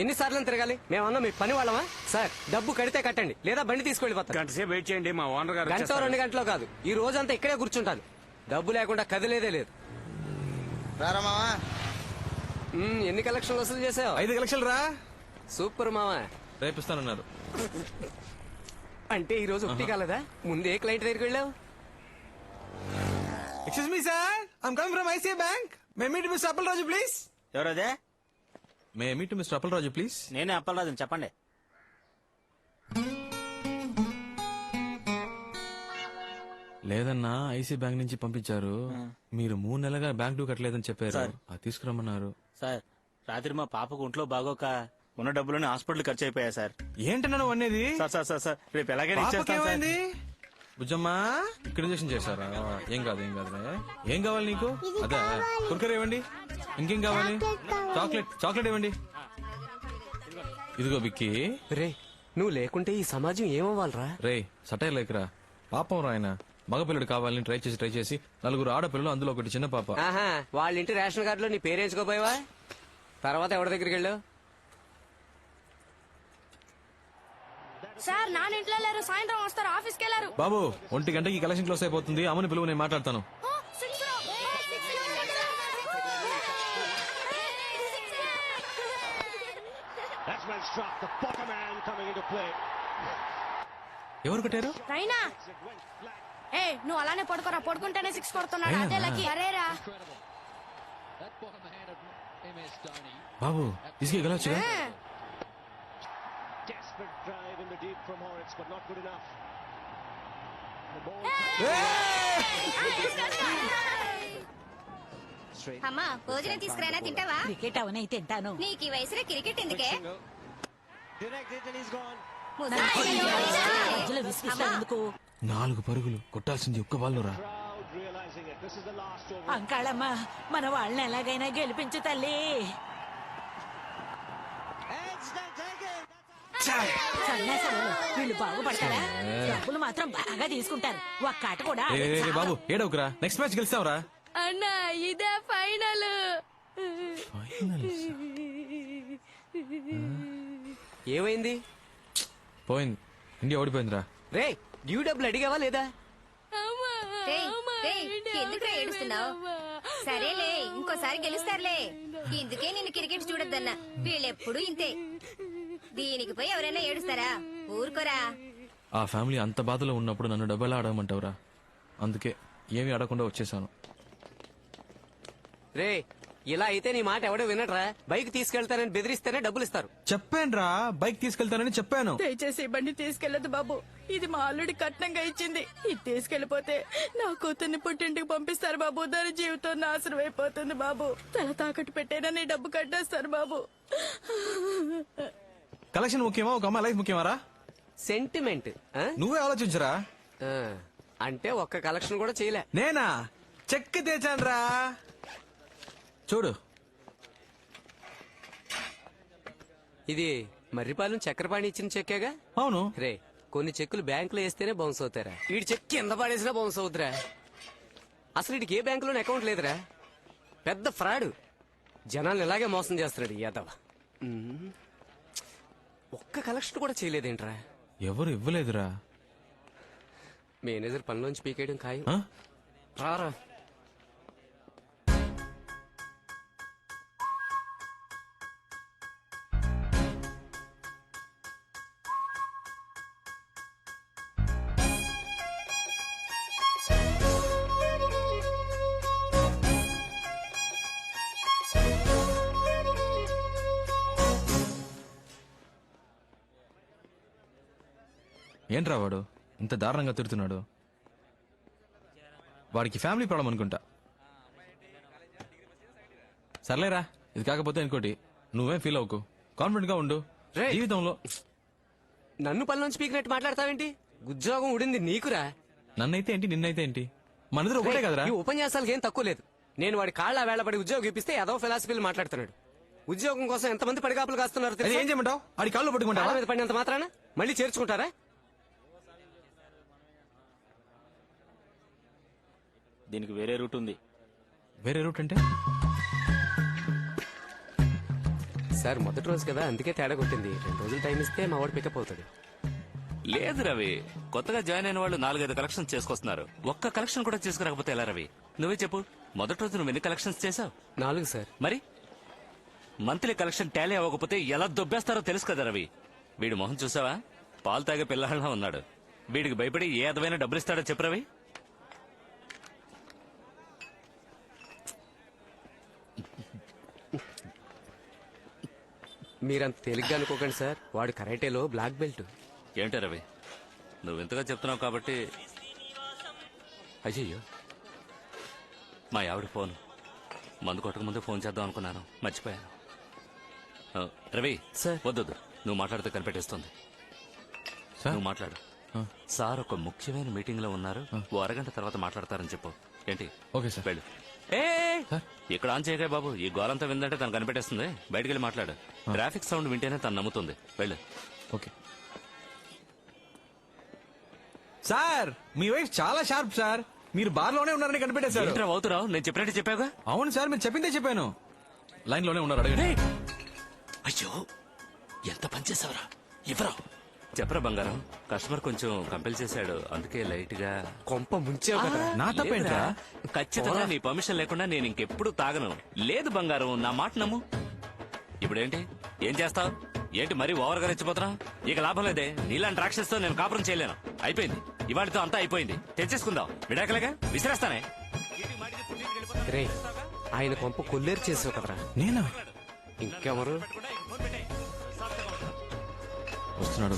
ఎన్నిసార్లు తిరగాలి? మేమన్నా మీ పని వాళ్ళమా? సార్ డబ్బు కడితే కట్టండి, లేదా బండి తీసుకెళ్ళిపోతాం. గంట సేపు వెయిట్ చేయండి, మా ఓనర్ గారు గంట వచ్చేస్తారు. 2 గంటలో కాదు, ఈ రోజంతా ఇక్కడే కూర్చుంటాను. డబ్బు లేకుండా కదిలేదే లేదు. రారా మావా. ఎన్ని కలెక్షన్లు వసూలు చేసావు? 5 లక్షలు రా. సూపర్ మామా. రేపిస్తానన్నారు. అంటే ఈ రోజు ఒకటి కాలేదా? ముందే క్లయింట్ దగ్గరికి వెళ్ళావు. Excuse me sir, I'm coming from ICI bank. May meet mister Appalaraju please. ఎవరదే? May meet mister Appalaraju please. నేనే అప్పలరాజు, చెప్పండి. లేదన్నా ఐసీ బ్యాంక్ నుంచి పంపించారు. మీరు 3 నెలలుగా బ్యాంక్ డ్యూ కట్టలేదని చెప్పారు. అది తీసుకురమ్మన్నారు. సార్ రాత్రి మా పాపకు ఒంట్లో బాగోక ఉన్న డబ్బులని హాస్పిటల్ ఖర్చు అయిపోయా సార్. ఏంటన్నా నువ్వు అనేది? సార్ సార్ సార్ సార్ రేపు ఎలాగైనా ఇచ్చేస్తాను సార్. ఏమైంది? బుజ్జమ్మా ఇక్కడ ఇంజెక్షన్ చేశారా? ఏం కాదు ఏం కాదు. ఏం కావాలి నీకు? అదే కుర్కర్ ఇవ్వండి. ఇంకేం కావాలి? చాక్లెట్ ఇవ్వండి. ఇదిగో బిక్కి. రే నువ్వు లేకుంటే ఈ సమాజం ఏమవ్వాలరా? రే సటైర్ లేకరా, పాపం రాయన. మగపిల్లడు కావాలని ట్రై చేసి 4 ఆడపిల్లలు, అందులో ఒకటి చిన్న పాప. ఆహా, వాళ్ళ ఇంటి రేషన్ కార్డులో నీ పేరేంచుకోపోయావా? తర్వాత ఎవరి దగ్గరికి వెళ్ళావు? సార్ నాన్న ఇంట్లో లేరు, సాయంత్రం వస్తారు, ఆఫీస్కి వెళ్ళారు. బాబు 1 గంటకి కలెక్షన్ క్లోజ్ అయిపోతుంది. అమ్మని పిలువు, నేను మాట్లాడతాను. ఎవరు కొట్టారు? రైనా ఏ నువ్వు అలానే పడుకోరా, పడుకుంటేనే 6 కొడుతున్నాడు. అదే లకి. అరేరా బాబు తీసుకు గెలవచ్చుగా. అమ్మా భోజనం తీసుకురానా, తింటావా? క్రికెట్ అవనే తింటాను. నీకు ఈ వయసులో క్రికెట్ ఎందుకే? మధ్యలో విసిగిస్తా ఎందుకు? 4 పరుగులు కొట్టాల్సింది ఒక్క బాల్లో రా. అంకాళమ్మ మన వాళ్ళని ఎలాగైనా గెలిపించు తల్లి. సన్యాసాలు వీళ్ళు బాగుపడతారా? డబ్బులు మాత్రం బాగా తీసుకుంటారు. ఒక్క ఆట కూడా బాబు ఏడవకురా, నెక్స్ట్ మ్యాచ్ గెలిస్తావురా. అన్నా ఇదే ఫైనల్. ఏమైంది? పోయింది, ఇండియా ఓడిపోయిందిరా. రే డ్యూ డబ్బులు అడిగావా లేదా? ఎందుకు ఏడుస్తున్నావు? సరేలే ఇంకోసారి గెలుస్తారులే. ఇందుకే నిన్ను క్రికెట్ చూడొద్దన్నా. వీళ్ళెప్పుడు ఇంతే. దీనికి పోయి ఎవరైనా ఏడుస్తారా? ఊరుకోరా. ఆ ఫ్యామిలీ అంత బాధలో ఉన్నప్పుడు నన్ను డబ్బు ఎలా అడగమంటావురా? అందుకే ఏమీ అడగకుండా వచ్చేసాను. రే ఇలా అయితే నీ మాట ఎవడో వినట్రా. బైక్ తీసుకెళ్తానని బెదిరిస్తేనే డబ్బులు ఇస్తారు. చెప్పానురా బైక్ తీసుకెళ్తానని చెప్పాను. దయచేసి ఈ బండి తీసుకెళ్లదు బాబు. ఇది మా అల్లుడి కట్నంగా ఇచ్చింది. ఇది తీసుకెళ్లిపోతే నా కూతుర్ని పుట్టింటికి పంపిస్తారు బాబు. దాని జీవితం నాశనం అయిపోతుంది బాబు. తల తాకట్టు పెట్టైనా నీ డబ్బు కట్టేస్తారు బాబు. కలెక్షన్ ముఖ్యమా ఒక అమ్మాయి లైఫ్ ముఖ్యమారా? సెంటిమెంట్. నువ్వే ఆలోచించరా. అంటే ఒక్క కలెక్షన్ కూడా చేయలే. నేనా చెక్ తెచ్చానురా చూడు. ఇది మర్రిపాలెం చక్రపాణి ఇచ్చిన చెక్కేగా? అవును రే, కొన్ని చెక్కులు బ్యాంకులో వేస్తేనే బౌన్స్ అవుతారా. వీడి చెక్ కింద పడేసినా బౌన్స్ అవుతురా. అసలు వీడికి ఏ బ్యాంకులోనే అకౌంట్ లేదురా. పెద్ద ఫ్రాడ్. జనాలను ఇలాగే మోసం చేస్తున్నాడు యాదవ్. ఒక్క కలెక్షన్ కూడా చేయలేదేంట్రా. ఎవరు ఇవ్వలేదురా. మేనేజర్ పనిలోంచి పీకేయడం ఖాయం. ఆ? రారా. ఏంట్రా వాడు ఇంత దారుణంగా తిడుతున్నాడు. వాడికి ఫ్యామిలీ ప్రాబ్లం అనుకుంటా. సర్లేరా, ఇది కాకపోతే ఇంకోటి. నువ్వేం ఫీల్ అవ్వకు, కాన్ఫిడెంట్ గా ఉండు. జీవితంలో నన్ను పనిలోంచి పీకినట్టు మాట్లాడతావేంటి? ఉద్యోగం ఉడింది నీకురా. నన్నైతే ఏంటి నిన్నైతే ఏంటి, మనిద్దరు ఒకటే కదరా. ఈ ఉపన్యాసాలకు ఏం తక్కువ లేదు. నేను వాడి కాళ్ళ వేళపడి ఉద్యోగం ఇప్పిస్తే ఏదో ఫిలాసఫీలు మాట్లాడుతున్నాడు. ఉద్యోగం కోసం ఎంతమంది పడిగాపులు కాస్తున్నారు తెలుసా? ఏం చేయమంటావు? ఆడి కాళ్ళు పట్టుకుంటా మీద పడినంత మాత్రాన మళ్ళీ చేర్చుకుంటారా? దీనికి వేరే రూట్ ఉంది. వేరే రూట్ అంటే? సార్ మొదటి రోజు కదా, అందుకే తేడా కొట్టింది. 2 రోజులు టైం ఇస్తే మా వాడు పికప్ అవుతాడు. లేదు రవి, కొత్తగా జాయిన్ అయిన వాళ్ళు 4-5 కలెక్షన్స్ చేసుకొస్తున్నారు. ఒక్క కలెక్షన్ కూడా చేసుకురాకపోతే ఎలా రవి? నువ్వే చెప్పు, మొదటి రోజు నువ్వు ఎన్ని కలెక్షన్స్ చేసావు? 4 సార్. మరి మంత్లీ కలెక్షన్ టాలీ అవ్వకపోతే ఎలా దొబ్బేస్తారో తెలుసు కదా రవి. వీడి మొహం చూసావా? పాలు తాగే పిల్లహళ్ళ ఉన్నాడు. వీడికి భయపడి ఏ అదమైన డబ్బులు ఇస్తాడో చెప్పు రవి. మీరంత తేలిగ్గా అనుకోకండి సార్. వాడు కరాటేలో బ్లాక్ బెల్ట్. ఏంటి రవి, నువ్వు ఇంతగా చెప్తున్నావు కాబట్టి. అయ్యయ్యో, మా ఆవిడ ఫోన్. మందు కొట్టక ముందే ఫోన్ చేద్దాం అనుకున్నాను, మర్చిపోయాను. రవి సార్. వద్దొద్దు, నువ్వు మాట్లాడితే కనిపెట్టేస్తుంది. నువ్వు మాట్లాడు. సార్ ఒక ముఖ్యమైన మీటింగ్ లో ఉన్నారు, ఓ అరగంట తర్వాత మాట్లాడతారని చెప్పు. ఏంటి? Okay sir. వెళ్ళు. ఏ ఇక్కడ ఆన్ చేయగా బాబు, ఈ గోలంతా విందంటే తను కనిపెట్టేస్తుంది. బయటికి వెళ్ళి మాట్లాడు. ట్రాఫిక్ సౌండ్ వింటేనే తను నమ్ముతుంది. వెళ్ళు. Okay sir. మీ వైఫ్ చాలా షార్ప్ సార్. మీరు బార్ లోనే ఉన్నారని కనిపెట్టేశారు. ఏంట్రా అవుతురావు? నేను చెప్పినట్టు చెప్పావుగా. అవును సార్, మీరు చెప్పిందే చెప్పాను. లైన్ లోనే ఉన్నారు, అడగండి. అయ్యో, ఎంత పనిచేసావరా? ఇవ్వరా? చెప్పరా బంగారం. కస్టమర్ కొంచెం కంపెల్ చేశాడు, అందుకే లైట్ గా కొంప ముంచావు కదా. నా తప్పేంట్రా? ఖచ్చితంగా నీ పర్మిషన్ లేకుండా నేను ఇంకెప్పుడు తాగను. లేదు బంగారం, నా మాట నమ్ము. ఇప్పుడేంటి? ఏం చేస్తావు? ఏంటి మరీ ఓవర్ గా రెచ్చిపోతున్నా? ఇక లాభం లేదే. నీలాంటి రాక్షసుతో నేను కాపురం చేయలేను. అయిపోయింది, ఇవాళతో అంతా అయిపోయింది. తెచ్చేసుకుందాం. విడాకలేగా విసిరేస్తానే. రే, ఆయన కొంప కొల్లేరు చేసావు కదరా. నేనా? ఇంకెవరు? వస్తున్నాడు.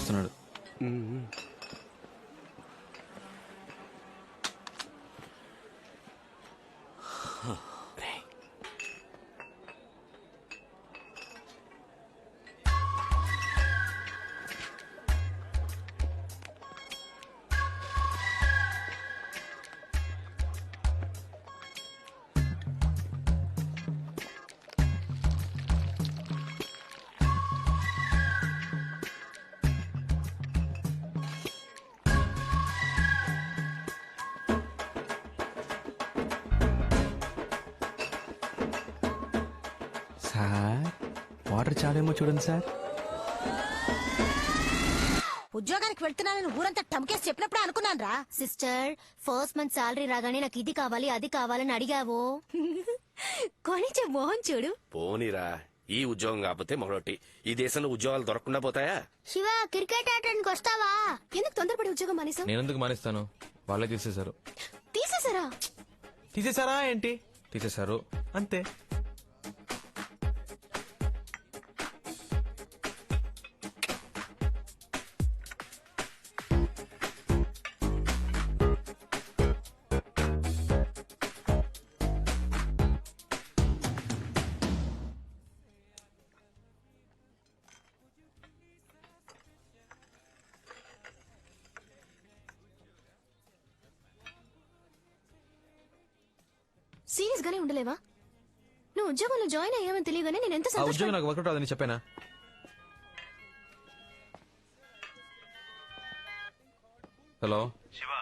సార్, వాటర్ చాలేమో చూడండి సార్. ఉద్యోగానికి వెళ్తున్నానని ఊరంతా టమ్కేసి చెప్పినప్పుడే అనుకున్నాను రా. సిస్టర్, ఫస్ట్ మంత్ సాలరీ రాగానే నాకు ఇది కావాలి అది కావాలని అడిగావు. కొనిచ్చే మోహన్ చూడు. పోనీరా, ఈ ఉద్యోగం కాకపోతే మరొకటి. ఈ దేశంలో ఉద్యోగాలు దొరకకుండా పోతాయా? శివ, క్రికెట్ ఆడడానికి వస్తావా? ఎందుకు తొందరపడి ఉద్యోగం మానేసావు? నేను ఎందుకు మానేస్తాను? వాళ్ళే తీసేశారు. తీసేసారా? తీసేశారా ఏంటి? తీసేశారు అంతే. సీరియస్ గానే ఉండలేవా? నువ్వు ఉద్యోగంలో జాయిన్ అయ్యావని తెలియగానే నేను ఎంత ఆ ఉద్యోగం నాకు వర్కౌట్ అవుతుందని చెప్పానా? హలో శివ,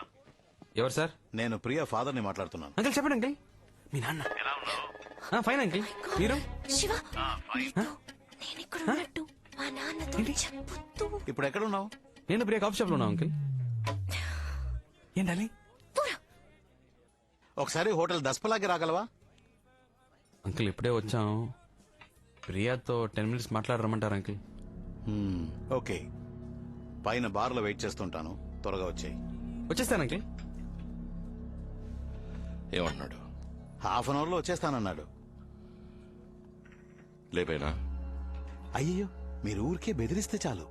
ఎవరు సార్? నేను ప్రియా ఫాదర్ని మాట్లాడుతున్నాను. అంకిల్ చెప్పండి అంకిల్. మీ నాన్న ఫైన్ అంకిల్. మీరు? శివ, నేను ఇక్కడ ఉన్నట్టు మా నాన్నతో చెప్పొద్దు. ఇప్పుడు ఎక్కడ ఉన్నావు? నేను ప్రియా కాఫీ షాప్ లో ఉన్నా అంకిల్. ఏంటని? ఒకసారి హోటల్ దస్పలాకి రాగలవా? అంకిల్ ఇప్పుడే వచ్చాం. ప్రియాతో 10 minutes మాట్లాడరమ్మంటారు అంకిల్. ఓకే, పైన బార్లో వెయిట్ చేస్తుంటాను, త్వరగా వచ్చాయి. వచ్చేస్తాను అంకిల్. ఏమంటున్నాడు? హాఫ్ అన్ అవర్ లో వచ్చేస్తానన్నాడు. లేపేనా? అయ్యో, మీరు ఊరికే బెదిరిస్తే చాలు.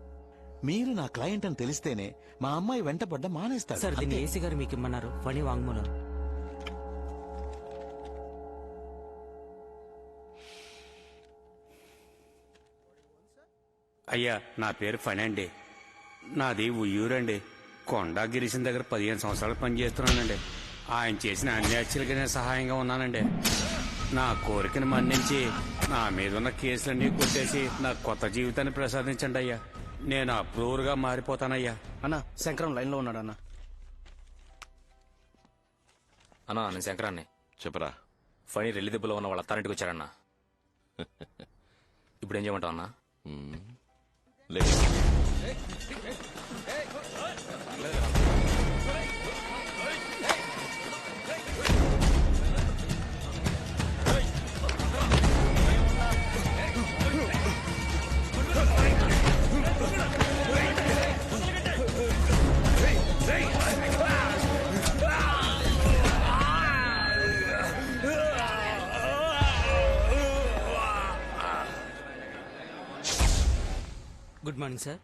మీరు నా క్లయింట్ అని తెలిస్తేనే మా అమ్మాయి వెంటపడ్డ మానేస్తాడు. సార్ దీన్ని అంతే. ఏసీ గారు మీకు ఇమ్మన్నారు. ఫణి వాంగ్మూలం. అయ్యా, నా పేరు ఫణి అండి. నాది ఉయ్యూరండి. కొండా గిరీశం దగ్గర 15 సంవత్సరాలు పనిచేస్తున్నానండి. ఆయన చేసిన అన్ని హత్యలకి నేను సహాయంగా ఉన్నానండి. నా కోరికను మన్నించి నా మీద ఉన్న కేసులన్నీ కొట్టేసి నాకు కొత్త జీవితాన్ని ప్రసాదించండి అయ్యా. నేను అప్రూవర్గా మారిపోతానయ్యా. అన్న శంకరం లైన్ లో ఉన్నాడు అన్న. అన్నా నేను శంకరాన్ని. చెప్పరా. ఫణి రెల్లి దెబ్బలో ఉన్న వాళ్ళ అత్తారింటికి వచ్చారన్నా. ఇప్పుడు ఏం చేయమంటావు అన్నా? లేదు, good morning sir.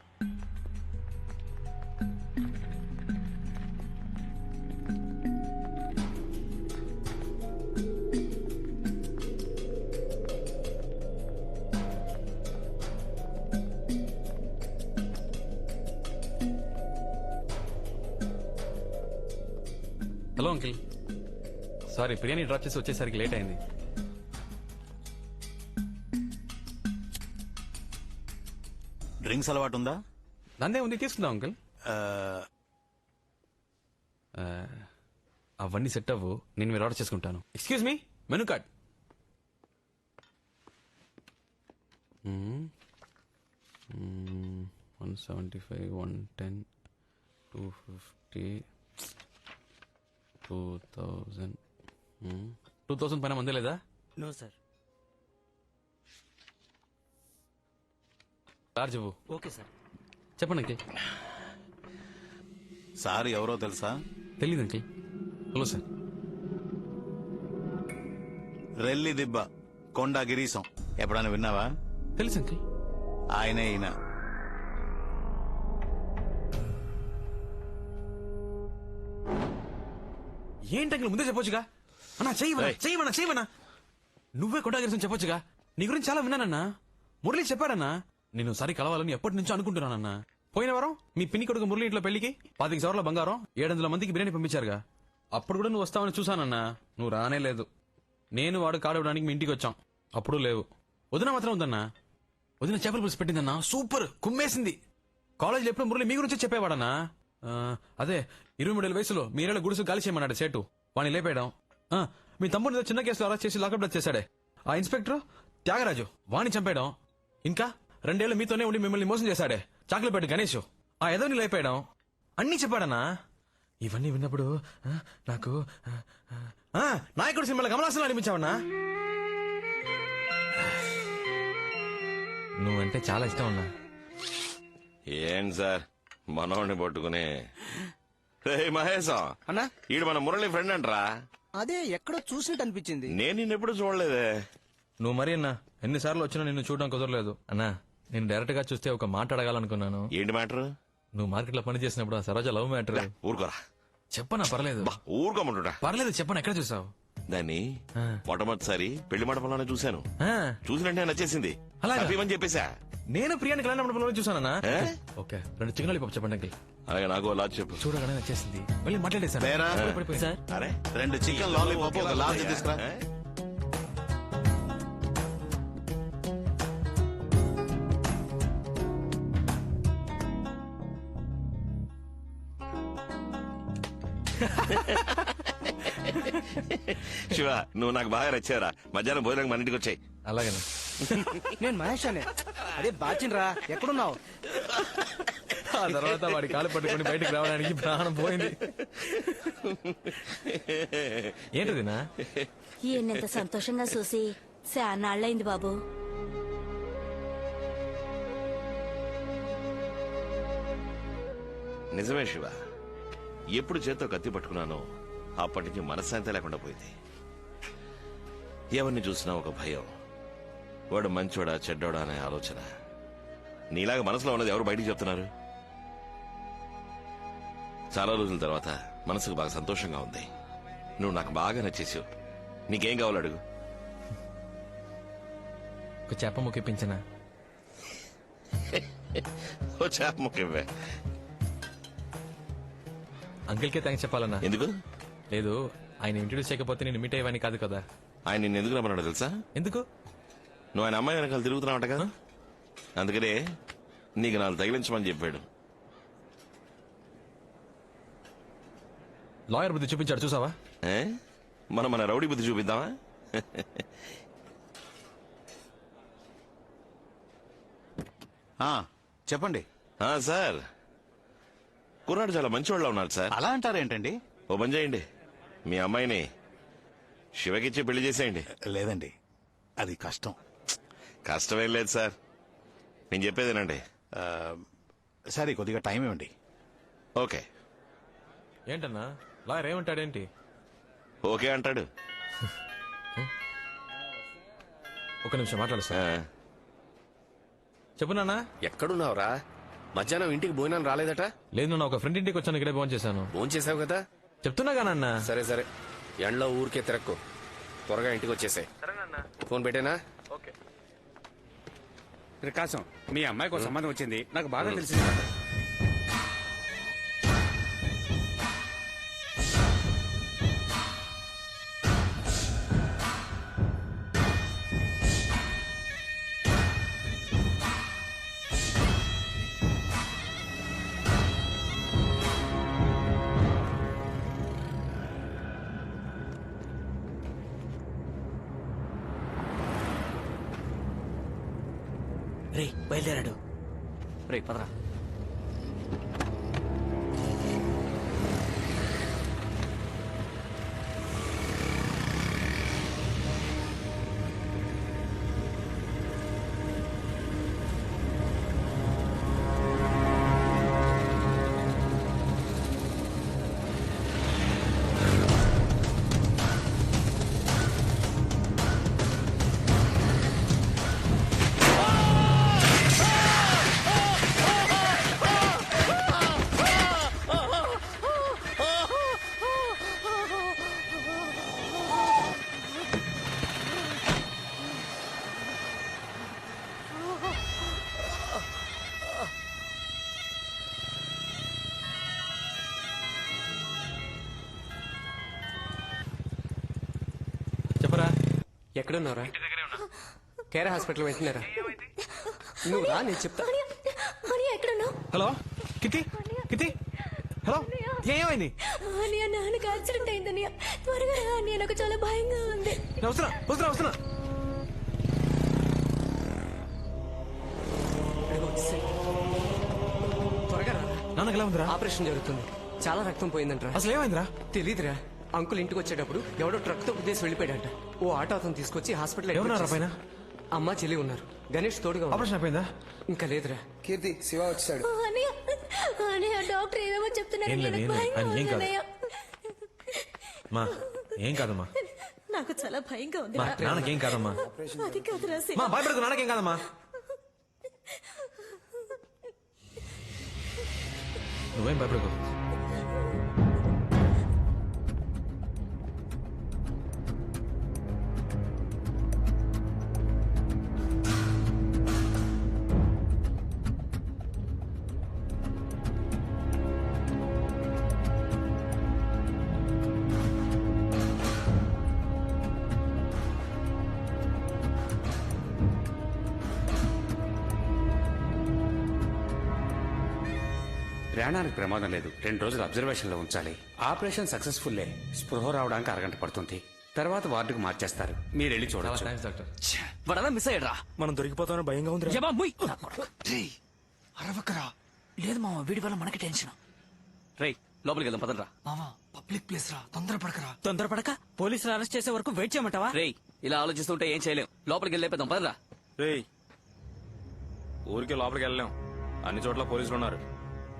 Hello uncle, sorry ప్రియాని డ్రాప్ చేసి వచ్చేసరికి లేట్ అయింది. డ్రింక్స్ అలవాటు ఉందా? దందే ఉంది, తీసుకుందాం అంకిల్. అవన్నీ సెట్ అవ్వు, నేను మీరు ఆర్డర్ చేసుకుంటాను. Excuse me, menu card. 175, 110, 250, 2000. 2000 పైన మందే లేదా? No sir. చార్జ్ ఇవ్వు. Okay sir. చెప్పండి అంకిల్. సార్ ఎవరో తెలుసా? తెలీదు అంకిల్. Hello sir. రెల్లి దిబ్బ, కొండా గిరీశం ఎప్పుడైనా విన్నావా? తెలుసు అంకిల్. ఆయనే ఈయన. ఏంటి అంకిల్ ముందే చెప్పొచ్చుగా? అన్నా చెయ్యమన్నా. నువ్వే కొట్టాగిరిసం చెప్పొచ్చుగా. నీ గురించి చాలా విన్నానన్నా. మురళి చెప్పాడన్నా. నేను సరి కలవాలని ఎప్పటి నుంచో అనుకుంటున్నానన్నా. పోయిన వారం మీ పిన్ని కొడుకు మురళి ఇంట్లో పెళ్లికి 25 సవర్ల బంగారం 700 మందికి బిర్యానీ పంపించారుగా. అప్పుడు కూడా నువ్వు వస్తావని చూసానన్నా. నువ్వు రానే లేదు. నేను వాడు కాడవడానికి మీ ఇంటికి వచ్చాం, అప్పుడు లేవు. వదిన మాత్రం ఉందన్నా. వదిన చేపల పులుసు పెట్టిందన్నా, సూపర్ కుమ్మేసింది. కాలేజీలో ఎప్పుడు మురళి మీ గురించి చెప్పేవాడన్నా. అదే 23 వయసులో మీరేళ్ళ గుడుసు గాలి చేయమన్నాడు సేటు. వాణ్ణి లేపేయడం. మీ తమ్ముడు చిన్న కేసులో అరెస్ట్ చేసి లాకప్ డెత్ చేశాడే ఆ ఇన్స్పెక్టర్ త్యాగరాజు, వాణ్ణి చంపేయడం. ఇంకా 2 ఏళ్లు మీతోనే ఉండి మిమ్మల్ని మోసం చేశాడే చాక్లెట్ గణేష్, ఆ ఎదోని లేపేయడం. అన్నీ చెప్పాడన్నా. ఇవన్నీ విన్నప్పుడు నాకు నాయకుడు సినిమాలో కమలాసనం అనిపించావన్నా. నువ్వంటే చాలా ఇష్టం అన్నా. ఏం సార్ మనోడిని పట్టుకుని. మహేశం అన్నా, ఈడు మన మురళి ఫ్రెండ్ అంటరా? అదే ఎక్కడో చూసినట్టు అనిపించింది. నేను నిన్నెప్పుడు చూడలేదే. నువ్వు మరి అన్నా ఎన్నిసార్లు వచ్చినా నిన్ను చూడడం కుదరలేదు అన్నా. నేను డైరెక్ట్ గా చూస్తే ఒక మాట అడగాలనుకున్నాను. ఏంటి మ్యాటర్? నువ్వు మార్కెట్ లో పని చేసినప్పుడు ఆ సరోజ లవ్ మ్యాటర్. ఊరుకోరా. చెప్పనా? పర్లేదు. ఊరుకోమంటుడా? పర్లేదు చెప్పను. ఎక్కడ చూసావు దాన్ని? మొట్టమొదటిసారి పెళ్లి మండపంలోనే చూశాను. చూసినట్టే నచ్చేసింది. అలాగా? అని చెప్పేశా. నేను ప్రియాని కళ్యాణ మండపంలో చూసానన్నా. ఓకే, 2 చికెన్ లాలీపాప్ చెప్పండి. అలాగే నాకు లాజ్ చెప్పు. చూడగానే నచ్చేసింది. మళ్ళీ మాట్లాడేశాను. లేరా? పడిపోయింది. అరే 2 చికెన్ లాలీపాప్ ఒక లార్జ్ తీసుకురా. శివ నువ్వు నాకు బాగా నచ్చారా. మధ్యాహ్నం భోజనం మన ఇంటికి వచ్చాయి. అలాగేనా? నేను మహేష్ అనే. అదే బాచిన్రా, ఎక్కడున్నావు? ఆ తర్వాత వాడి కాలు పట్టుకొని బయటకు రావడానికి ప్రాణం పోయింది. ఏంటిదినా? ఈయనంత సంతోషంగా చూసి శానాళ్ళైంది బాబు. నిజమే శివ, ఎప్పుడు చేత్తో కత్తి పట్టుకున్నానో అప్పటి నుంచి మనశ్శాంతి లేకుండా పోయింది. ఎవరిని చూసినా ఒక భయం, వాడు మంచోడా చెడ్డోడా అనే ఆలోచన. నీలాగా మనసులో ఉన్నది ఎవరు బయటికి చెప్తున్నారు? చాలా రోజుల తర్వాత మనసుకు బాగా సంతోషంగా ఉంది. నువ్వు నాకు బాగా నచ్చేసావు. నీకేం కావాలో అడుగు. ఒక చేప ముక్కిపించనా? ఓ చేప ముఖ్యమే. అంకిల్కే థ్యాంక్స్ చెప్పాలన్నా. ఎందుకు? లేదు, ఆయన ఇంట్రడ్యూస్ చేయకపోతే నేను మీట్ అయ్యేవాని కాదు కదా. ఆయన నిన్ను ఎందుకు రమ్మన్నాడో తెలుసా? ఎందుకు? నువ్వు ఆయన అమ్మాయి వెనకాల తిరుగుతున్నావంట కదా, అందుకనే నీకు నాలుగు తగిలించమని చెప్పాడు. లాయర్ బుద్ధి చూపించాడు చూసావా? మనం మన రౌడీ బుద్ధి చూపిద్దామా? చెప్పండి సార్, కుర్రాడు చాలా మంచివాళ్ళ ఉన్నారు సార్. అలా అంటారేంటండి? ఓ పని చేయండి, మీ అమ్మాయిని శివకిచ్చి పెళ్లి చేసేయండి. లేదండి, అది కష్టం. కష్టమేం లేదు సార్, నేను చెప్పేదేనండి. సరే, కొద్దిగా టైం ఇవ్వండి. ఓకే. ఏంటన్నా లాయర్ ఏమంటాడేంటి? ఓకే అంటాడు. ఒక నిమిషం మాట్లాడుస్తా. చెప్పు నాన్న. ఎక్కడున్నావురా? మధ్యాహ్నం ఇంటికి భోజనం రాలేదట? లేదు నాన్న, ఒక ఫ్రెండ్ ఇంటికి వచ్చాను, ఇక్కడే ఫోన్ చేశాను. ఫోన్ చేసావు కదా? చెప్తున్నాగా నాన్న. సరే సరే, ఎండలో ఊరికే తిరక్కు, త్వరగా ఇంటికి వచ్చేసాయి. ఫోన్ పెట్టేనా? ఓకే. ప్రకాశం, మీ అమ్మాయికి ఒక సంబంధం వచ్చింది, నాకు బాగా తెలిసింది. రే బయలుదేరాడు. రే పదరా. చెప్పరా. ఎక్కడున్నారా? కేర్ హాస్పిటల్ వెంటనేరా. నువ్వు రా, నేను చెప్తా. ఎక్కడున్నావు? హలో కితి, కితి, హలో, ఏమైంది? నాన్నకి యాక్సిడెంట్ అయిందని త్వరగా రా. నాకు చాలా భయంగా ఉంది. వస్తున్నా వస్తున్నా వస్తున్నా. త్వరగా రా. నాన్నకి ఎలా ఉందిరా? ఆపరేషన్ జరుగుతుంది, చాలా రక్తం పోయిందంటరా. అసలు ఏమైందిరా? తెలీదురా. అంకుల్ ఇంటికి వచ్చేటప్పుడు ఎవడో ట్రక్ తో ఉద్దేశం వెళ్ళిపోయాడంట. ఓ ఆటో అతను తీసుకొచ్చి హాస్పిటల్. ఎవరున్నారా పైన? అమ్మ చెల్లి ఉన్నారు. గణేష్ తోడుగా ఉన్నారు. ఆపరేషన్ అయిపోయిందా? ఇంకా లేదురా. కీర్తి, శివ వచ్చాడు. డాక్టర్ ఏమేమో చెప్తున్నారు. ఏం లేదు, నాకు ఏం లేదు. భయంగా ఆయన ఏం ఉంది కాదు. అన్నయ్య. మా ఏం కాదమ్మా. నాకు చాలా భయంగా ఉంది. మా నాన్నకేం కాదమ్మా. అది కాదురా శివ. మా భయపడకు, నాన్నకేం కాదమ్మా. నువ్వేం భయపడకు. ప్రాణానికి ప్రమాదం లేదు, 2 రోజులు అబ్జర్వేషన్ లో ఉంచాలి. ఆపరేషన్ సక్సెస్ఫుల్లే. స్పృహ రావడానికి అరగంట పడుతుంది. తర్వాత వార్డుకు మార్చేస్తారు. మీరు వెళ్ళి చూడొచ్చు. డాక్టర్. వాడలా మిస్ అయ్యాడ్రా. మనం దొరికిపోతామని భయంగా ఉంది. యబ్బా, ముయ్. అరవకరా. లేదు మామ, వీడి వల్ల మనకి టెన్షన్. రేయ్ లోపలికి వెళ్దాం పదండ్రా. మామ పబ్లిక్ ప్లేస్ రా, తొందరపడకరా. తొందరపడక పోలీసులు అరెస్ట్ చేసే వరకు వెయిట్ చేయమంటావా? రేయ్ ఇలా ఆలోచిస్తుంటే ఏం చేయలేం. లోపలికి వెళ్ళేద్దాం పదరా. రేయ్, ఊరికే లోపలికి వెళ్ళలేం. అన్ని చోట్ల పోలీసులు ఉన్నారు.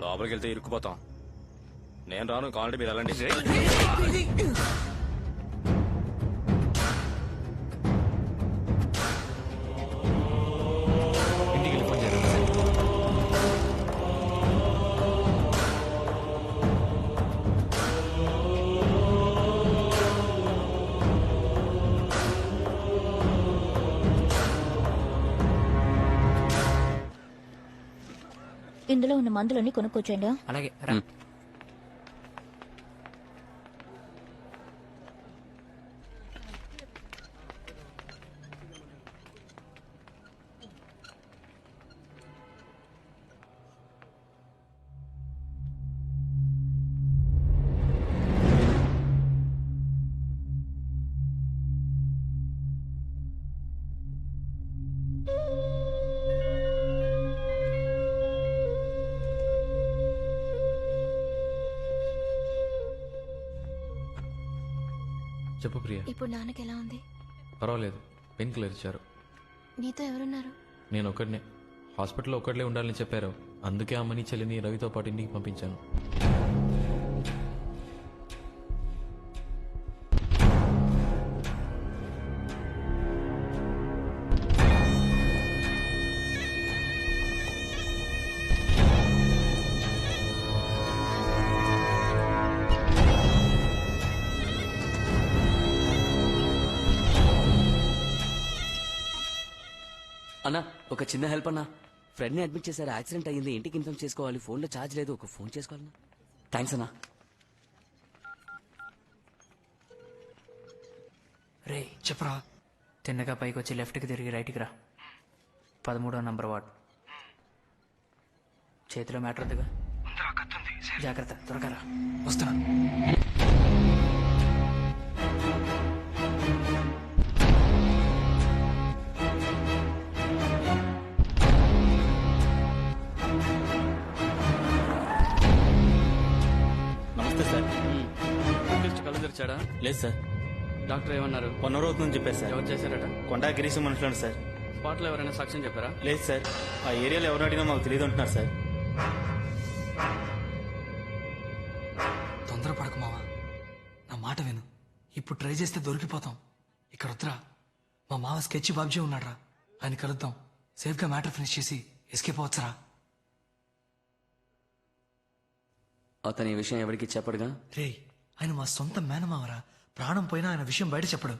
లోపలికి వెళ్తే ఇరుక్కుపోతాం. నేను రాను, కావాలంటే మీరు వెళ్ళండి. ఇంటికి వెళ్ళి ఫోన్ చేయాలి. ఇందులో ఉన్న మందులన్నీ కొనుక్కొచ్చేయండి. అలాగే చెప్పు ప్రియా. ఇప్పుడు నాన్నకి ఎలా ఉంది? పర్వాలేదు, పెయిన్ కిల్లర్ ఇచ్చారు. నీతో ఎవరున్నారు? నేను ఒక్కడినే. హాస్పిటల్లో ఒక్కడలే ఉండాలని చెప్పారు. అందుకే అమ్మని చెల్లిని రవితో పాటు ఇంటికి పంపించాను. అన్నా ఒక చిన్న హెల్ప్ అన్నా. ఫ్రెండ్ ని అడ్మిట్ చేశారు, యాక్సిడెంట్ అయ్యింది, ఇంటికి ఇన్ఫార్మ్ చేసుకోవాలి. ఫోన్ లో ఛార్జ్ లేదు, ఒక ఫోన్ చేసుకోవాలన్నా. థ్యాంక్స్ అన్నా. రే చెప్పరా. తిన్నగా పైకి వచ్చి లెఫ్ట్కి తిరిగి రైట్కి రా. 13వ నంబర్ వార్డ్. చేతిలో మ్యాటర్ ఉందిగా, జాగ్రత్త, త్వరగా రా. వస్తున్నా. నమస్తే సార్. కళ్ళు తెరిచాడా? లేదు సార్. డాక్టర్ ఏమన్నారు? 1 రోజు నుంచి చెప్పారు సార్. ఎవరు చేశారట? కొండా గిరీశ్ మనుషులను సార్. స్పాట్ లో ఎవరైనా సాక్ష్యం చెప్పారా? లేదు సార్. ఆ ఏరియాలో ఎవరు అడిగినా మాకు తెలియదు అంటున్నారు సార్. తొందరపడకు మావా, నా మాట విను. ఇప్పుడు ట్రై చేస్తే దొరికిపోతాం. ఇక్కడ వద్దురా. మా మావ స్కెచ్ బాబ్జీ ఉన్నాడ్రా, ఆయన కలుద్దాం. సేఫ్ గా మ్యాటర్ ఫినిష్ చేసి ఎస్కేప్ అవచ్చురా. అతని ఈ విషయం ఎవరికి చెప్పడుగా? రే, ఆయన మా సొంత మేనమావరా. ప్రాణం పోయినా ఆయన విషయం బయట చెప్పడు.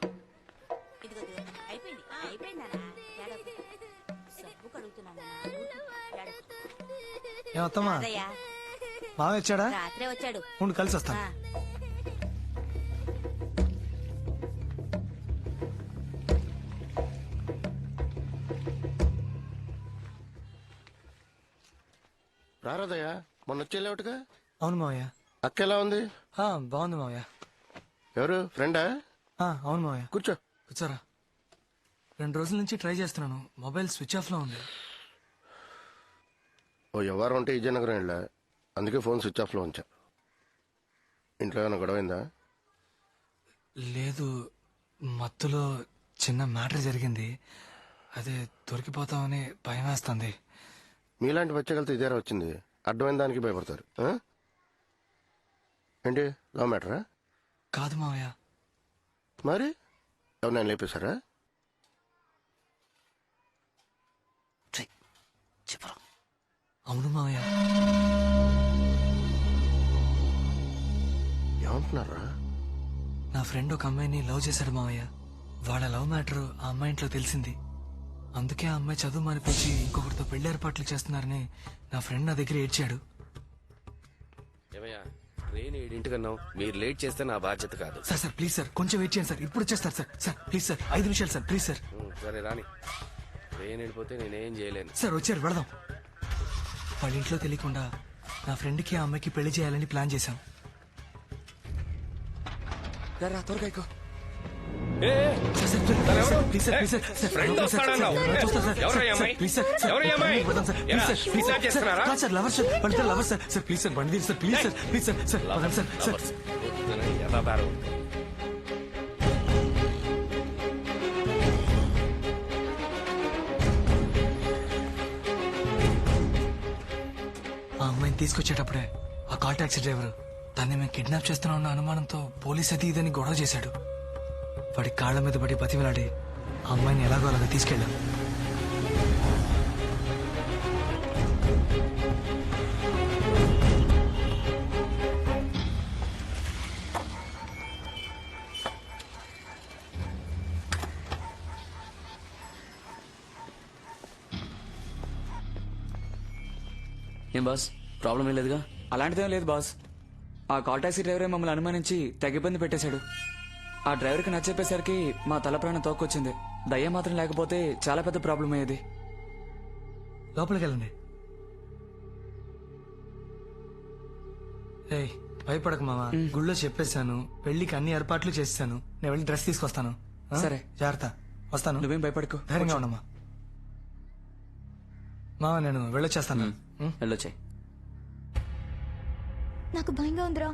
ఏమత్తమ్మా, మావ వచ్చాడా? రాత్రే వచ్చాడు. ఉండు కలిసి వస్తాను. రారాదయ్యా, మొన్న వచ్చేలేవుగా. అవును మావయ్య. అక్క ఎలా ఉంది? బాగుంది మావయ్య. ఎవరు ఫ్రెండా? అవును మావయ్య. కూర్చో. కూర్చోరా. 2 రోజుల నుంచి ట్రై చేస్తున్నాను, మొబైల్ స్విచ్ ఆఫ్ లో ఉంది. ఓ ఎవరు ఉంటే విజయనగరం వెళ్ళా, అందుకే ఫోన్ స్విచ్ ఆఫ్ లో ఉంచా. ఇంట్లో ఏమైనా గొడవైందా? లేదు, మత్తులో చిన్న మ్యాటర్ జరిగింది. అదే దొరికిపోతామని భయం వేస్తుంది. మీలాంటి బచ్చగలతో ఇదేరా వచ్చింది. అడ్డమైన దానికి భయపడతారు. ఏంటి, లవ్ మ్యాటరా? కాదు మావయ్య. మరి ఎవరు లేపేశారా? చెప్పరా. అవును మావయ్య. ఏమంటున్నారా? నా ఫ్రెండ్ ఒక అమ్మాయిని లవ్ చేశాడు మావయ్య. వాళ్ళ లవ్ మ్యాటర్ ఆ అమ్మాయి ఇంట్లో తెలిసింది. అందుకే ఆ అమ్మాయి చదువు మానిపించి ఇంకొకరితో పెళ్లి ఏర్పాట్లు చేస్తున్నారని నా ఫ్రెండ్ నా దగ్గర ఏడ్చాడు. ఏమయ్యా, ట్రైన్ 7 మీరు లేట్ చేస్తే నా బాధ్యత కాదు. సార్ ప్లీజ్ సార్, కొంచెం వెయిట్ చేయండి సార్. ఇప్పుడు వచ్చేస్తారు సార్. సార్ ప్లీజ్ సార్, 5 నిమిషాలు సార్, ప్లీజ్ సార్. సరే రాని. ట్రైన్ వెళ్ళిపోతే నేనేం చేయలేను. సార్ వచ్చారు, వెళదాం. వాళ్ళ ఇంట్లో తెలియకుండా నా ఫ్రెండ్కి ఆ అమ్మాయికి పెళ్లి చేయాలని ప్లాన్ చేశాం. రా త్వరగా ఎక్కువ. ఆ అమ్మాయిని తీసుకొచ్చేటప్పుడే ఆ కాల్ టాక్సీ డ్రైవర్ తన్ని మేము కిడ్నాప్ చేస్తున్నా ఉన్న అనుమానంతో పోలీస్ అది ఇదని గొడవ చేశాడు. వాడి కాళ్ల మీద పడి బతిమలాడి ఆ అమ్మాయిని ఎలాగో అలాగా తీసుకెళ్ళాం. ఏం బాస్, ప్రాబ్లం ఏం లేదుగా? అలాంటిదేం లేదు బాస్. ఆ కాల్ టాక్సీ డ్రైవరే మమ్మల్ని అనుమానించి తెగ ఇబ్బంది పెట్టేశాడు. ఆ డ్రైవర్కి నచ్చేపేసరికి మా తల ప్రాణం తోక్కొచ్చింది. దయ్యం మాత్రం లేకపోతే చాలా పెద్ద ప్రాబ్లం అయ్యేది. లోపలికి వెళ్ళండి. ఏయ్ భయపడక మామ, గుళ్ళో చెప్పేశాను, పెళ్లికి అన్ని ఏర్పాట్లు చేస్తాను. నేను వెళ్ళి డ్రెస్ తీసుకొస్తాను. ఆ? సరే. జాగ్రత్త, వస్తాను. నువ్వేం భయపడకు. ధైర్యంగా ఉండమ్మా. మామ నేను వెళ్ళొచ్చేస్తాను. వెళ్ళొచ్చాయి. నాకు భయంగా ఉందిరా.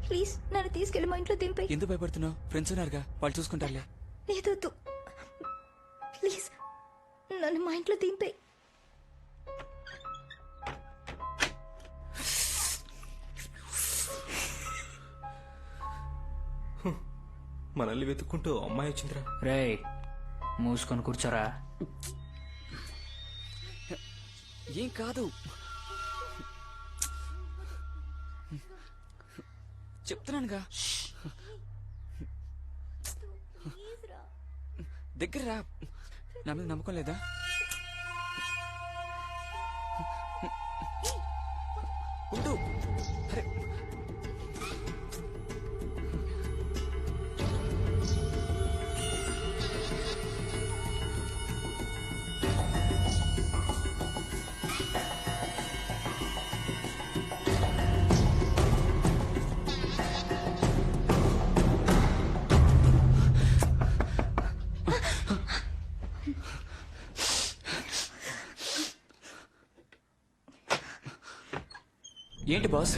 ప్లీజ్ నన్ను తీసుకెళ్లి మా ఇంట్లో దింపే. ఎందుకు భయపడుతున్నావు? ఫ్రెండ్స్ ఉన్నారుగా, వాళ్ళు చూసుకుంటారులే. లేదు ప్లీజ్ నన్ను మా ఇంట్లో దింపే. మనల్ని వెతుక్కుంటూ అమ్మాయి వచ్చిందిరా. రే మూసుకొని కూర్చోరా. ఏం కాదు, చెప్తున్నానుగా. దగ్గర రా. నా మీద నమ్మకం లేదా? ఉండు. అరే ఏంటి బాస్?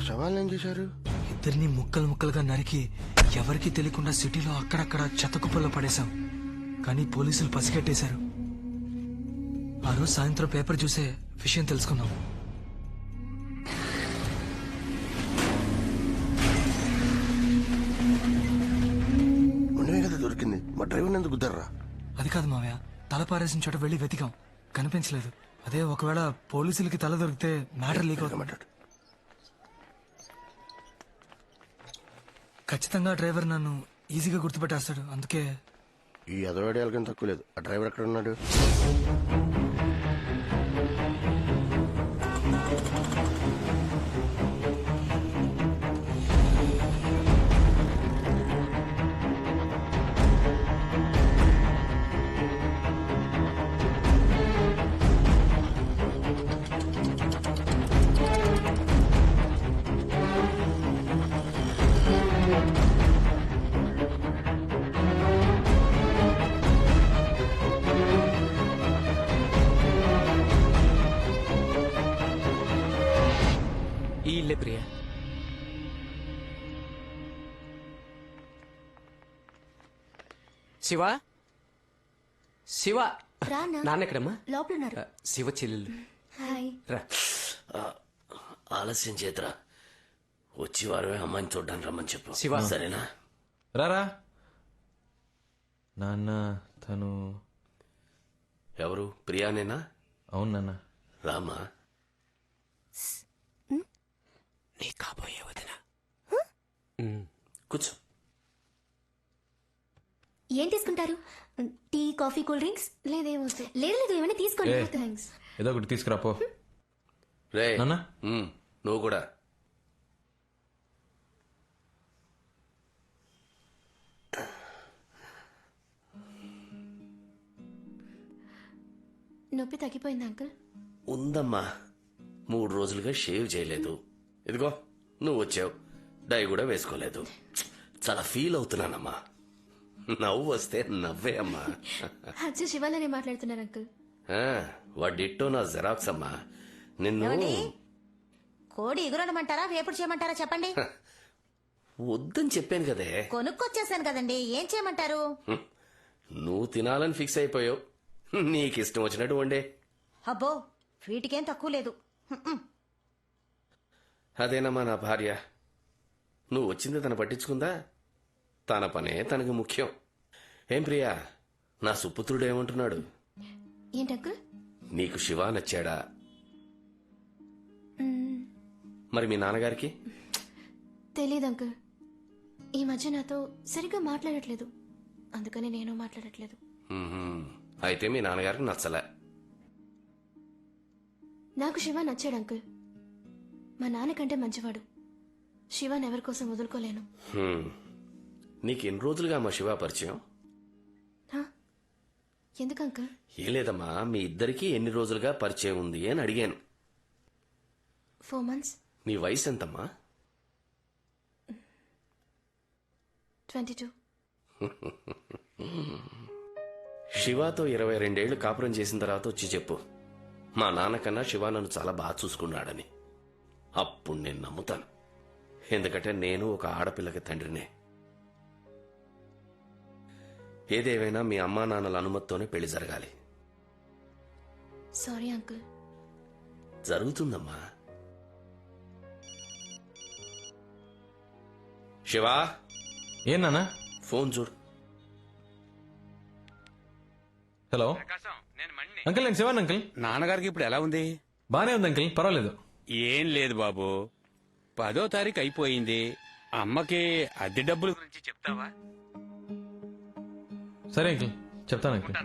శవాలను ఏం చేశారు? ఇద్దరిని ముక్కలు ముక్కలుగా నరికి ఎవరికీ తెలియకుండా సిటీలో అక్కడక్కడ చెత్తకుప్పల్లో పడేశాం. కానీ పోలీసులు పసిగట్టేశారు. ఆ రోజు సాయంత్రం పేపర్ చూసే విషయం తెలుసుకున్నాం. ఉండవే కదా దొరికింది. మా డ్రైవర్ ఎందుకు గుద్దర్రా? అది కాదు మావయ్య, తల పారేసిన చోట వెళ్లి వెతికాం, కనిపించలేదు. అదే ఒకవేళ పోలీసులకి తల దొరికితే మ్యాటర్ లీక్ అవుతుంది. ఖచ్చితంగా డ్రైవర్ నన్ను ఈజీగా గుర్తుపెట్టేస్తాడు. అందుకే ఈ ఎదవాడేళ్ళకని తక్కువ లేదు. ఆ డ్రైవర్ ఎక్కడ ఉన్నాడు? శివ శివ రానా నాన్న ఎక్కడమ్మా లోపల ఉన్నారు. శివ చెల్లెలు హాయ్. రా ఆలస్యం చేతరా వచ్చి వారమే అమ్మాయిని చూడ్డానికి రమ్మని చెప్పు శివ. సరేనా? రారా నాన్న తను ఎవరు? ప్రియానేనా? అవును నాన్న. రామా. నీ కాబోయే వదిన. కూర్చో. ఏం తీసుకుంటారు? Tea, coffee, cool drinks? లేదేమో. లేదు ఏమైనా తీసుకోండి. ఏ. థ్యాంక్స్. ఏదో ఒకటి తీసుకురా పో. రే నాన్న? నువ్వు కూడా. నొప్పి తగ్గిపోయింది అంకుల్? ఉందమ్మా, 3 రోజులుగా షేవ్ చేయలేదు. ఇదిగో నువ్వు వచ్చావు, డై కూడా వేసుకోలేదు. చాలా ఫీల్ అవుతున్నానమ్మా. నవ్వు వస్తే నవ్వే అమ్మా. అచ్చా, శివాలనే మాట్లాడుతున్నారు అంకుల్. వాడిట్టో నా జెరాక్స్ అమ్మా. నిన్ను కోడి ఎగురడమంటారా వేపుడు చేయమంటారా చెప్పండి. వద్దని చెప్పాను కదే. కొనుక్కొచ్చేసాను కదండి, ఏం చేయమంటారు? నువ్వు తినాలని ఫిక్స్ అయిపోయావు. నీకిష్టం వచ్చినట్టు వండే. అబ్బో, వీటికేం తక్కువ లేదు. అదేనమ్మా నా భార్య. నువ్వు వచ్చింది తను పట్టించుకుందా? తన పనే తనకు ముఖ్యం. ఏం ప్రియా, నా సుపుత్రుడు ఏమంటున్నాడు? ఏంటంకుల్? నీకు శివ నచ్చాడా? మరి మీ నాన్నగారికి? తెలీదు అంకుల్. ఈ మధ్య నాతో సరిగ్గా మాట్లాడట్లేదు, అందుకని నేను మాట్లాడట్లేదు. అయితే మీ నాన్నగారికి నచ్చలే. నాకు శివ నచ్చాడు అంకుల్. మా నాన్నకంటే మంచివాడు. శివాన్ ఎవరి కోసం వదులుకోలేను. నీకు ఎన్ని రోజులుగా మా శివ పరిచయం? ఎందుకు అంకుల్? ఏం లేదమ్మా, మీ ఇద్దరికీ ఎన్ని రోజులుగా పరిచయం ఉంది అని అడిగాను. 4 months. నీ వయసు ఎంతమ్మా? 22. శివాతో 22 ఏళ్లు కాపురం చేసిన తర్వాత వచ్చి చెప్పు, మా నాన్నకన్నా శివ నన్ను చాలా బాగా చూసుకున్నాడని. అప్పుడు నేను నమ్ముతాను. ఎందుకంటే నేను ఒక ఆడపిల్లకి తండ్రినే. ఏదేమైనా మీ అమ్మా నాన్నల అనుమతితోనే పెళ్లి జరగాలి. Sorry uncle. జరుగుతుందమ్మా. శివా, ఏం నాన్న? ఫోన్ చూడు. హలో అంకుల్, నేను శివాన్ అంకుల్. నాన్నగారికి ఇప్పుడు ఎలా ఉంది? బానే ఉంది అంకుల్, పర్వాలేదు. ఏం లేదు బాబు, 10వ తారీఖు అయిపోయింది. అమ్మకి అద్దె డబ్బుల గురించి చెప్తావా? సరే అంకుల్, చెప్తాను uncle.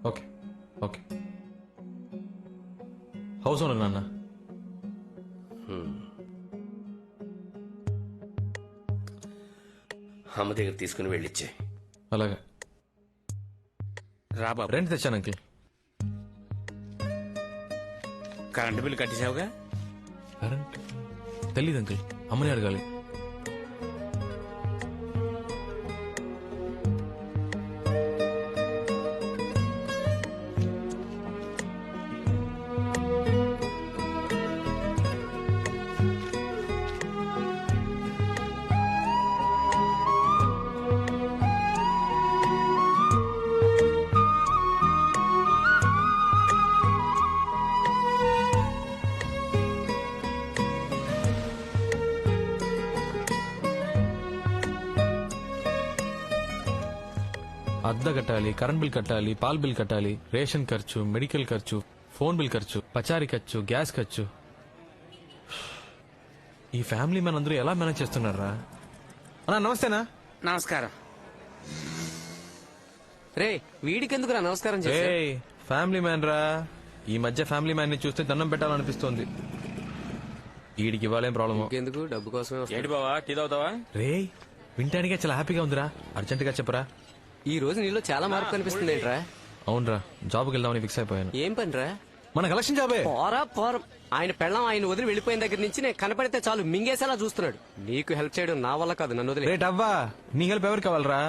Okay okay. House owner నాన్న. అమ్మ దగ్గర తీసుకుని వెళ్ళిచ్చే. అలాగే. రా బాబు. రెంట్ తెచ్చాను అంకుల్. కరెంటు బిల్లు కట్టేసావుగా? కరెంట్ తెలీదు అంకుల్, అమ్మని అడగాలి. అద్దె కట్టాలి, కరెంట్ బిల్ కట్టాలి, పాల్ బిల్ కట్టాలి, రేషన్ ఖర్చు, మెడికల్ ఖర్చు, ఫోన్ బిల్ ఖర్చు, పచారీ ఖర్చు, గ్యాస్ ఖర్చు. ఈ ఫ్యామిలీ మన అందరూ ఎలా మేనేజ్ చేస్తున్నారా? అన్నా నమస్తేనా. నమస్కారం. రే, వీడికెందుకురా నమస్కారం ఏ చేసా? ఫ్యామిలీ మ్యాన్ రా. ఈ మధ్య ఫ్యామిలీ మ్యాన్ ని చూస్తే దండం పెట్టాలనిపిస్తోంది. వీడికి ఇవ్వాలేం ప్రాబ్లమ్? ఎందుకు, డబ్బు కోసమే వస్తాడు. ఏంటి బావా, టీ తాగుతావా? రే, వింటానికే చాలా హ్యాపీగా ఉందిరా. అర్జెంట్ గా చెప్పరా. ఈ రోజు నీలో చాలా మార్పు కనిపిస్తుంది ఏంట్రా? అవునరా, జాబ్కి వెళ్దామని ఫిక్స్ అయిపోయాను. ఏం పనిరా? మన కలెక్షన్ జాబే. పోరం. ఆయన పెళ్ళం ఆయన వదిలి వెళ్ళిపోయిన దగ్గర నుంచి నేను కనపడితే చాలు మింగేసేలా చూస్తున్నాడు. నీకు హెల్ప్ చేయడం నా వల్ల కాదు, నన్ను వదిలే. రేట్ అవ్వా, నీ హెల్ప్ ఎవరికి కావాలరా?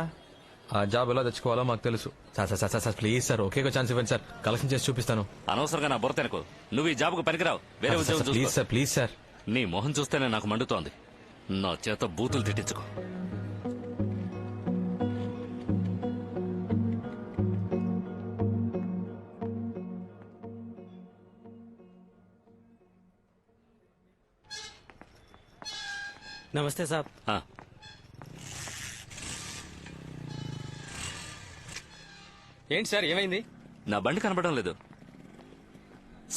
ఆ జాబ్ ఎలా తెచ్చుకోవాలో మాకు తెలుసు. Sir please sir, okay chance ఇవ్వండి సార్, కలెక్షన్ చేసి చూపిస్తాను. అనవసరంగా నా బుర్ర తినకు. నువ్వు ఈ జాబ్కు పనికిరావు. వేరే ఉద్యోగం ప్లీజ్ చూసుకో. Sir, please sir. నీ మొహం చూస్తేనే నాకు మండుతోంది. నా చేత బూతులు తిట్టించుకో. నమస్తే సాబ్. ఏంటి సార్ ఏమైంది? నా బండి కనపడడం లేదు.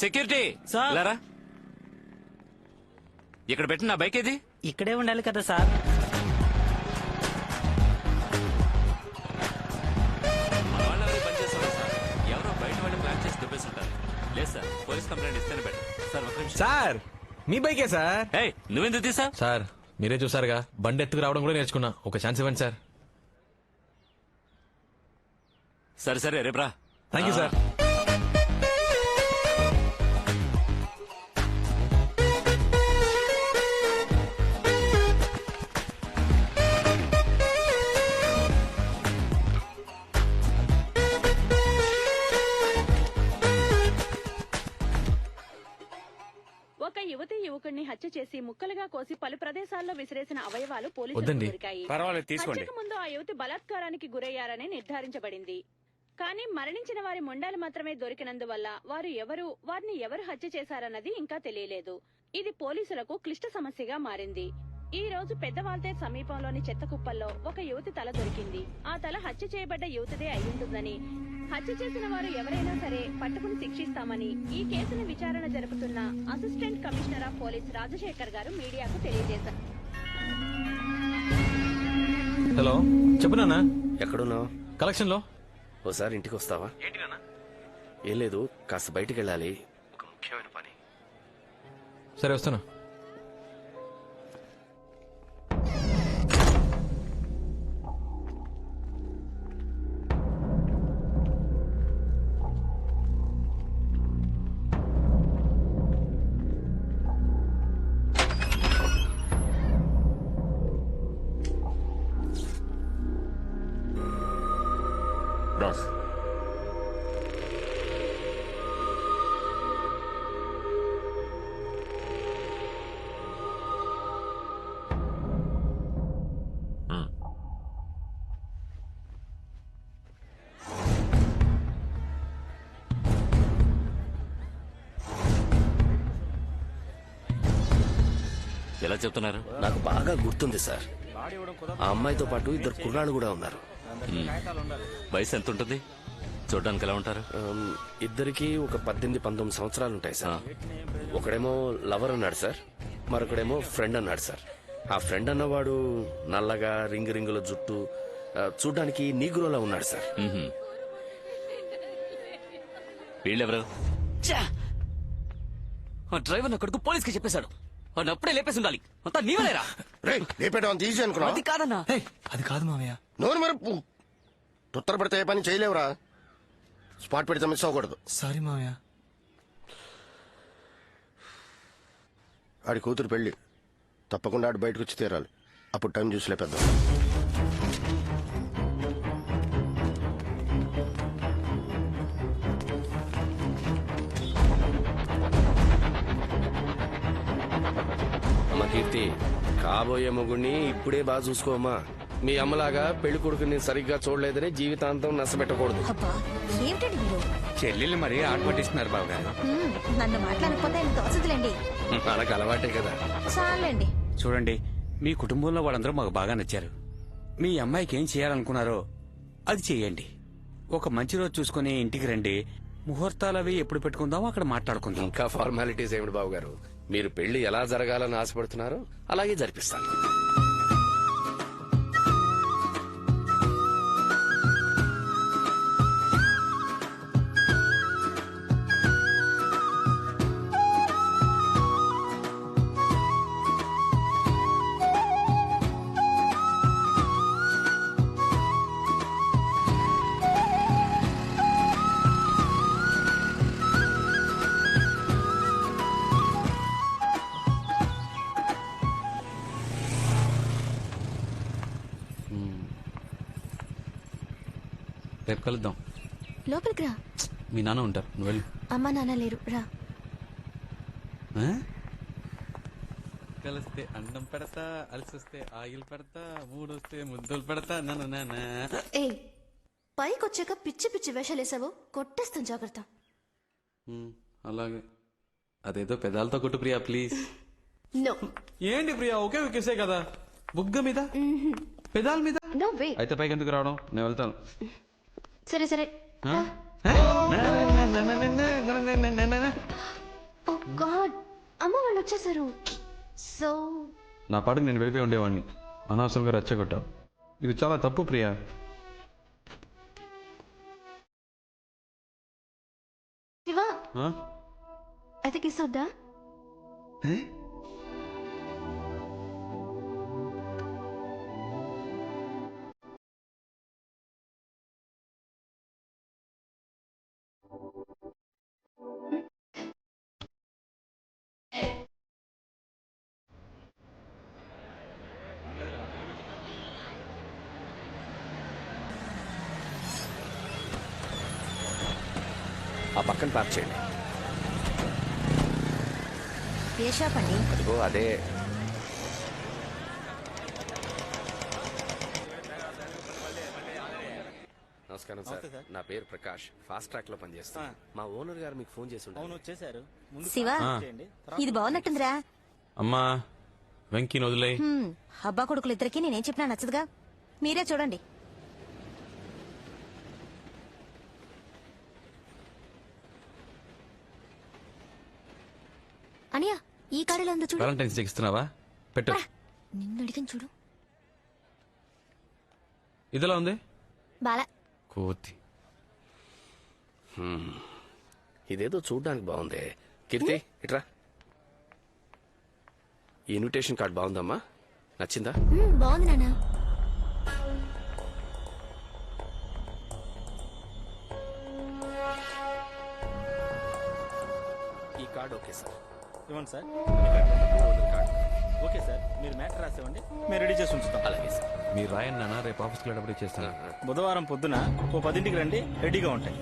సెక్యూరిటీ లారా, ఇక్కడ పెట్టిన నా బైక్ ఏది? ఇక్కడే ఉండాలి కదా సార్. మన వాళ్ళు ఎవరు పనిచేస్తారు సార్? ఎవరో బయట వాళ్ళు ప్లాన్ చేసి దుబ్బేస్తుంటారు. లేదు సార్, పోలీస్ కంప్లైంట్ ఇస్తేనే బెటర్. సార్ ఒక నిమిషం. సార్ మీ బైకే సార్. నువ్వెందుకు తీసా? సార్ మీరే చూసారుగా, బండి ఎత్తుకు రావడం కూడా నేర్చుకున్నా. ఒక ఛాన్స్ ఇవ్వండి సార్. సరే సరే రేపు రా. Thank you sir. ఒక యువతి యువకుడిని హత్య చేసి ముక్కలుగా కోసి పలు ప్రదేశాల్లో విసిరేసిన అవయవాలు వద్దండి. పోలీసులకు దొరికాయి. పర్వాలేదు, తీసుకోండి. హత్యకు ముందు ఆ యువతి బలాత్కారానికి గురయ్యారని నిర్ధారించబడింది. కానీ మరణించిన వారి మొండాలు మాత్రమే దొరికినందువల్ల వారిని ఎవరు హత్య చేశారన్నది ఇంకా తెలియలేదు. ఇది పోలీసులకు క్లిష్ట సమస్యగా మారింది. ఈ రోజు పెద్దవాల్తేర్ సమీపంలోని చెత్త కుప్పల్లో ఒక యువతి తల దొరికింది. ఆ తల హత్య చేయబడ్డ యువతిదే అయ్యుంటుందని, హత్య చేసిన వారు ఎవరైనా సరే పట్టుకుని శిక్షిస్తామని ఈ కేసును విచారణ జరుపుతున్న assistant commissioner of police Rajasekhar గారు మీడియాకు తెలియజేశారు. హలో చెప్పు నాన్న. ఎక్కడున్నావు? కలెక్షన్ లో. ఓసారి ఇంటికి వస్తావా? ఏం లేదు, కాస్త బయటికి వెళ్ళాలి, ఒక ముఖ్యమైన పని. సరే వస్తాను. రాస్. ఎలా చెప్తున్నారు? నాకు బాగా గుర్తుంది సార్. ఆ అమ్మాయితో పాటు ఇద్దరు కుర్రాళ్ళు కూడా ఉన్నారు. వయసు ఎంత ఉంటుంది? చూడడానికి ఎలా ఉంటారు? ఇద్దరికి ఒక 18-19 సంవత్సరాలు ఉంటాయి సార్. ఒకడేమో లవర్ అన్నాడు సార్, మరొకడేమో ఫ్రెండ్ అన్నాడు సార్. ఆ ఫ్రెండ్ అన్నవాడు నల్లగా రింగుల జుట్టు, చూడ్డానికి నీగ్రోలా ఉన్నాడు సార్. వీళ్ళెవరు? డ్రైవర్ నా కొడుకు పోలీస్కి చెప్పేశాడు. వాడిని అప్పుడే లేపేసి ఉండాలి. అంతా నీవలేరా? ఈజీ అనుకున్నా. అది కాదన్నా. అది కాదు మావయ్య. నోరు మరపు తొత్తర పడితే ఏ పని చేయలేవురా. స్పాట్ పెడితే మిస్ అవ్వకూడదు. సారీ మావయ్య. ఆడి కూతురు పెళ్లి, తప్పకుండా ఆడు బయటకు వచ్చి తీరాలి. అప్పుడు టైం చూసి లేపేద్దాం. అమ్మ కీర్తి, కాబోయే మొగుడిని ఇప్పుడే బాగా చూసుకోమ్మా. మీ అమ్మలాగా పెళ్లి కొడుకుని సరిగ్గా చూడలేదని జీవితాంతం నష్టపెట్టకూడదు. ఏమిటండి మీరు? చెల్లెల్ని మరీ ఆట పట్టిస్తున్నారు బాబు గారు. నన్ను మాట్లాడకపోతే ఆయన తోచదులేండి. మనకు అలవాటే కదా. చాలండి. చూడండి, మీ కుటుంబంలో వాళ్ళందరూ మాకు బాగా నచ్చారు. మీ అమ్మాయికి ఏం చేయాలనుకున్నారో అది చేయండి. ఒక మంచి రోజు చూసుకుని ఇంటికి రండి. ముహూర్తాలు అవి ఎప్పుడు పెట్టుకుందామో అక్కడ మాట్లాడుకుందాం. ఇంకా ఫార్మాలిటీస్ ఏమిటి బాబు గారు? మీరు పెళ్లి ఎలా జరగాలని ఆశపడుతున్నారో అలాగే జరిపిస్తాను. రేపు కలుద్దాం. లోపలికి రా. మీ నాన్న ఉంటారు, నువ్వు వెళ్ళు. అమ్మా నాన్న లేరు, రా. కలిస్తే అండం పెడతా, అలసిస్తే ఆయిల్ పెడతా, మూడొస్తే ముద్దులు పెడతా. ఏ పైకి వచ్చాక పిచ్చి పిచ్చి వేషాలేసావో కొట్టేస్తాను, జాగ్రత్త. అలాగే. అదేదో పెదాలతో కొట్టు ప్రియా, ప్లీజ్. నో. ఏంటి ప్రియా ఒకే కిసే కదా, బుగ్గ మీద పెదాల మీద. No way. అయితే పైకి ఎందుకు రావడం, నేను వెళ్తాను. సరే సరే. ఓ గాడ్, అమ్మ వాళ్ళు వచ్చేసారు. సో నా పాటకు నేను వెళ్ళిపోయి ఉండేవాడిని, అనవసరంగా రెచ్చగొట్టావు. ఇది చాలా తప్పు ప్రియా. శివ, అయితే కిస్ వద్దా? ఆ పక్కన పార్క్ చేయండి. ఏ షాప్ అండి? అదిగో అదే. నమస్కారం సార్, నా పేరు ప్రకాష్, ఫాస్ట్ ట్రాక్ లో పనిచేస్తాను. మా ఓనర్ గారు మీకు ఫోన్ చేసి ఉంటారు. శివ, ఇది బాగున్నట్టుందిరా. అమ్మా వెంకీని వదిలే. అబ్బా కొడుకులు ఇద్దరికి నేనేం చెప్పినా నచ్చదుగా, మీరే చూడండి. అనియా, ఈ కాడలో ఉందో చూడు. వాలంటైన్స్ డే ఇస్తున్నావా? పెట్టు. నిన్ను అడిగిన చూడు. ఇదిలా ఉంది బాలా. కోతి. ఇదేదో చూడ్డానికి బాగుంది. కీర్తి ఇట్రా. ఈ ఇన్విటేషన్ కార్డ్ బాగుందమ్మా, నచ్చిందా? బాగుంది నాన్న. ఈ కార్డ్ ఓకే సార్. ఇవ్వండి సార్. ఓకే సార్, మీరు మ్యాటర్ రాసేవండి, మేము రెడీ చేసి ఉంచుతాం. అలాగే సార్. మీరు రాయండి నాన్న, రేపు ఆఫీస్కి వెళ్ళేటప్పుడు చేస్తాను. బుధవారం పొద్దున 10ంటికి రండి, రెడీగా ఉంటాయి.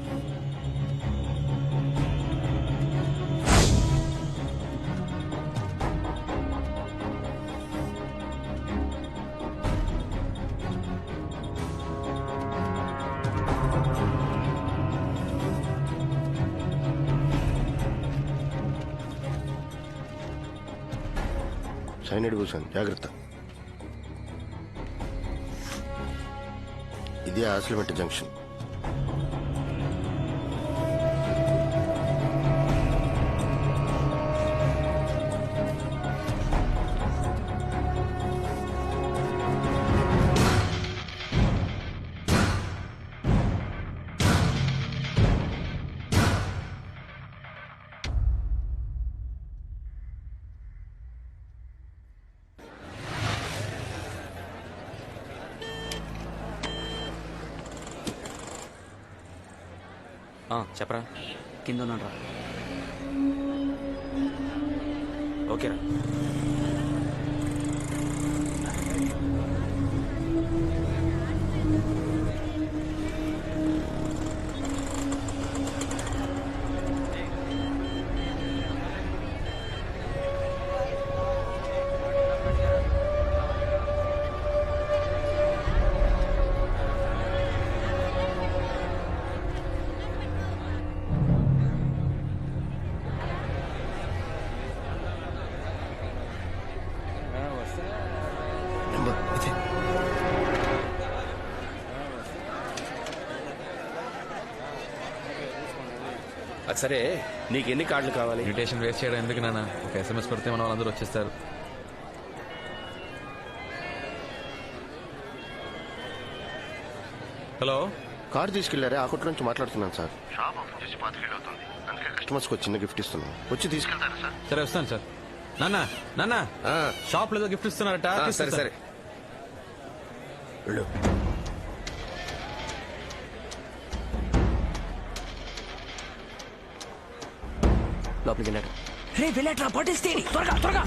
సైనిడ్ కూర్చోండి, జాగ్రత్త. ఇది ఆసిలిమెట్ జంక్షన్. చెప్పరా. కింద ఉన్నాను రా. ఓకేరా. అది సరే, నీకు ఎన్ని కార్డులు కావాలి? ఇన్విటేషన్ వేస్ట్ చేయడం ఎందుకు నాన్న, ఒక SMS పెడితే మన వాళ్ళందరూ వచ్చేస్తారు. హలో, కార్ తీసుకెళ్లారే, ఆ కొట్ల నుంచి మాట్లాడుతున్నాను సార్. షాప్ ఓపెన్ చేసి 5 ఏళ్ళు అవుతుంది, అందుకే కస్టమర్స్ కి చిన్న గిఫ్ట్ ఇస్తున్నాను. వచ్చి తీసుకెళ్తారా సార్? సరే వస్తాను సార్. నాన్న నాన్న, షాప్ లో గిఫ్ట్ ఇస్తున్నారట. సరే సరే. లోపలికి వెళ్ళాడు. రే వెళ్ళాట్రా, పట్టేస్తే త్వరగా త్వరగా.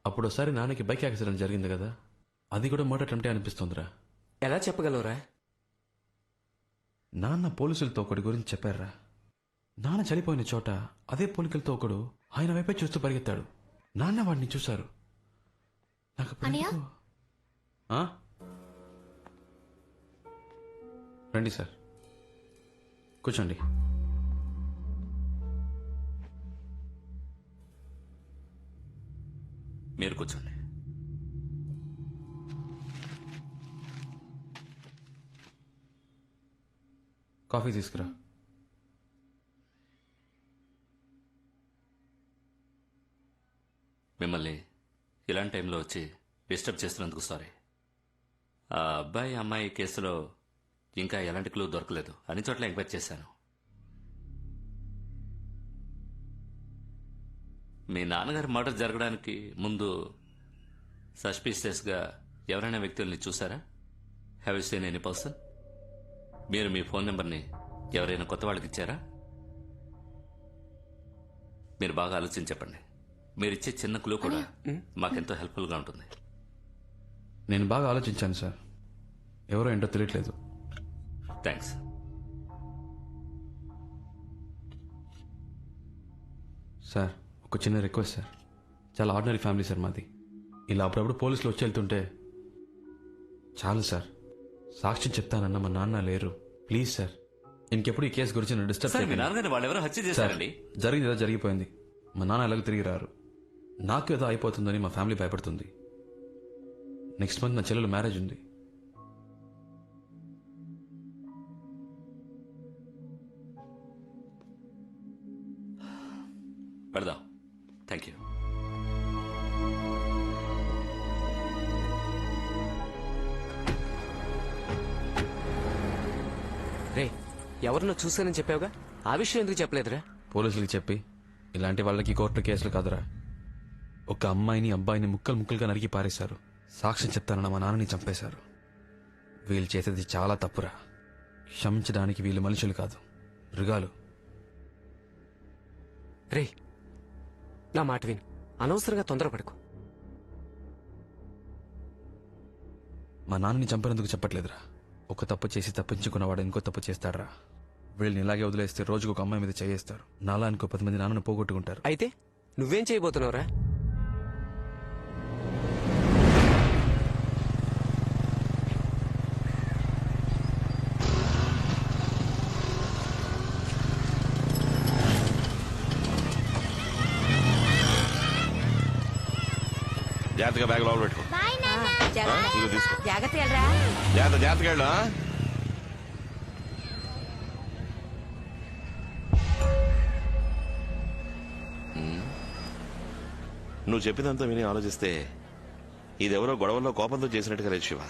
అప్పుడు ఒకసారి నాన్నకి బైక్ యాక్సిడెంట్ జరిగింది కదా, అది కూడా మర్డర్ అటెంప్టే అనిపిస్తుందిరా. ఎలా చెప్పగలవురా? నాన్న పోలీసులతో ఒకటి గురించి చెప్పారా. నాన్న చనిపోయిన చోట అదే పోలికలతో ఒకడు ఆయన వైపే చూస్తూ పరిగెత్తాడు. నాన్న వాడిని చూశారు. నాకు అప్పుడు అన్నయ్య? ఎందుకో- ఆ? రండి సార్, కూర్చోండి. మీరు కూర్చోండి. కాఫీ తీసుకురా. మిమ్మల్ని ఇలాంటి టైంలో వచ్చి డిస్టర్బ్ చేస్తున్నందుకు సారీ. ఆ అబ్బాయి అమ్మాయి కేసులో ఇంకా ఎలాంటి క్లూ దొరకలేదు. అన్ని చోట్ల ఎంక్వైరీ చేశాను. మీ నాన్నగారి మర్డర్ జరగడానికి ముందు సస్పీషియస్గా ఎవరైనా వ్యక్తుల్ని చూసారా? Have you seen any person? మీరు మీ ఫోన్ నెంబర్ని ఎవరైనా కొత్త వాళ్ళకి ఇచ్చారా? మీరు బాగా ఆలోచించి చెప్పండి. మీరిచ్చే చిన్న క్లూ కూడా మాకెంతో హెల్ప్ఫుల్గా ఉంటుంది. నేను బాగా ఆలోచించాను సార్, ఎవరో ఏంటో తెలియట్లేదు. థ్యాంక్స్. సార్, ఒక చిన్న రిక్వెస్ట్ సార్. చాలా ఆర్డినరీ ఫ్యామిలీ సార్ మాది. ఇలా అప్పుడప్పుడు పోలీసులు వచ్చి వెళ్తుంటే చాలు సార్. సాక్ష్యం చెప్తానన్న మా నాన్న లేరు. ప్లీజ్ సార్, ఇంకెప్పుడు ఈ కేసు గురించి నన్ను డిస్టర్బ్ సార్, మీ చేయకండి. నాన్నగారిని వాళ్ళెవరో హత్య చేశారండి. సార్, జరిగింది ఏదో జరిగిపోయింది. మా నాన్న ఎలాగో తిరిగి రారు. నాకు ఏదో అయిపోతుందని మా ఫ్యామిలీ భయపడుతుంది. నెక్స్ట్ మంత్ నా చెల్లెలు మ్యారేజ్ ఉంది. పెడదాం. Thank you. రే, ఎవరినో చూశానని చెప్పావుగా, ఆ విషయం ఎందుకు చెప్పలేదురా? పోలీసులకి చెప్పి ఇలాంటి వాళ్ళకి కోర్టు కేసులు కాదురా. ఒక అమ్మాయిని అబ్బాయిని ముక్కలు ముక్కలుగా నరికి పారేశారు. సాక్ష్యం చెప్తానన్న మా నాన్నని చంపేశారు. వీళ్ళు చేసేది చాలా తప్పురా. క్షమించడానికి వీళ్ళు మనుషులు కాదు, మృగాలు. రే, నా మాట విని అనవసరంగా తొందరపడకు. మా నాన్నని చంపినందుకు చెప్పట్లేదురా. ఒక తప్పు చేసి తప్పించుకున్నవాడు ఇంకో తప్పు చేస్తాడరా. వీళ్ళని ఇలాగే వదిలేస్తే రోజుకు ఒక అమ్మాయి మీద చేయేస్తారు. నాలా ఇంకో 10 మంది నాన్నను పోగొట్టుకుంటారు. అయితే నువ్వేం చేయబోతున్నావురా? జాగ్రత్తగా బ్యాగ్ లోపల పెట్టుకో. ఇదిగో తీసుకో. జాగ్రత్త వెళ్ళరా. జాగ్రత్తగా వెళ్ళు. నువ్వు చెప్పినంతా విని ఆలోచిస్తే ఇదెవరో గొడవల్లో కోపంతో చేసినట్టుగా లేదు శివ.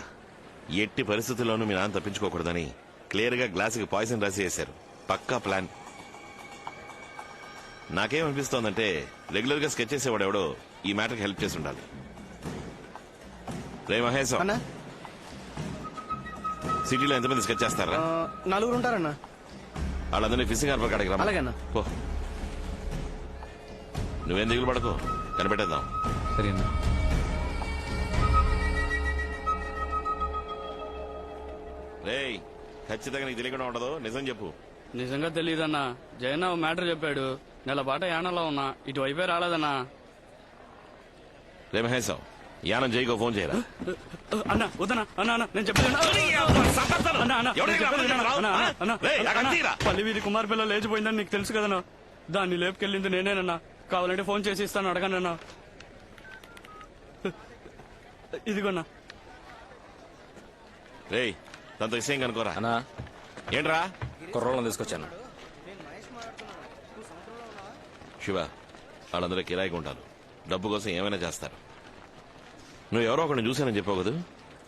ఎట్టి పరిస్థితుల్లోనూ మీ నాన్న తప్పించుకోకూడదని క్లియర్ గా గ్లాసుకి పాయిజన్ రాసి వేశారు. పక్కా ప్లాన్. నాకేమనిపిస్తోందంటే రెగ్యులర్ గా స్కెచ్ చేసేవాడు ఎవడో ఈ మ్యాటర్కి హెల్ప్ చేసి ఉండాలి. రే మహేశ్, సిటీలో ఎంతమంది స్కెచ్ చేస్తారా? 4 ఉంటారన్నా. వాళ్ళందరినీ ఫిషింగ్ హార్బర్ కాడికి రా. అలాగేనా. పో, నువ్వేం దిగులు పడకు, కనిపెట్టేద్దాం. సరేనా? రేయ్, ఖచ్చితంగా నీకు తెలియకుండా ఉండదు, నిజం చెప్పు. నిజంగా తెలియదన్నా. జయన్న ఓ మ్యాటర్ చెప్పాడు. నెల పాట యానంలో ఉన్నా, ఇటువైపే రాలేదన్నా. రే మహేశం, యానం జైకో ఫోన్ చేయరా. అన్నా వద్దనా, అన్నా అన్నా నేను చెప్పేది పల్లి వీధి కుమార్ పిల్ల లేచిపోయిందని నీకు తెలుసు కదన్నా. దాన్ని లేపుకెళ్ళింది నేనేనన్నా. కావాలంటే ఫోన్ చేసి ఇస్తాను, అడగనన్నా. ఇదిగోన్నా. రేయ్ తనతో విషయం కనుకోరా. అన్నా ఏంట్రా? కుర్రోళ్ళని తీసుకొచ్చాను. శివ, వాళ్ళందరూ కిరాయిగా ఉంటారు, డబ్బు కోసం ఏమైనా చేస్తారు. నువ్వు ఎవరో ఒకరిని చూశానని చెప్పావు కదా,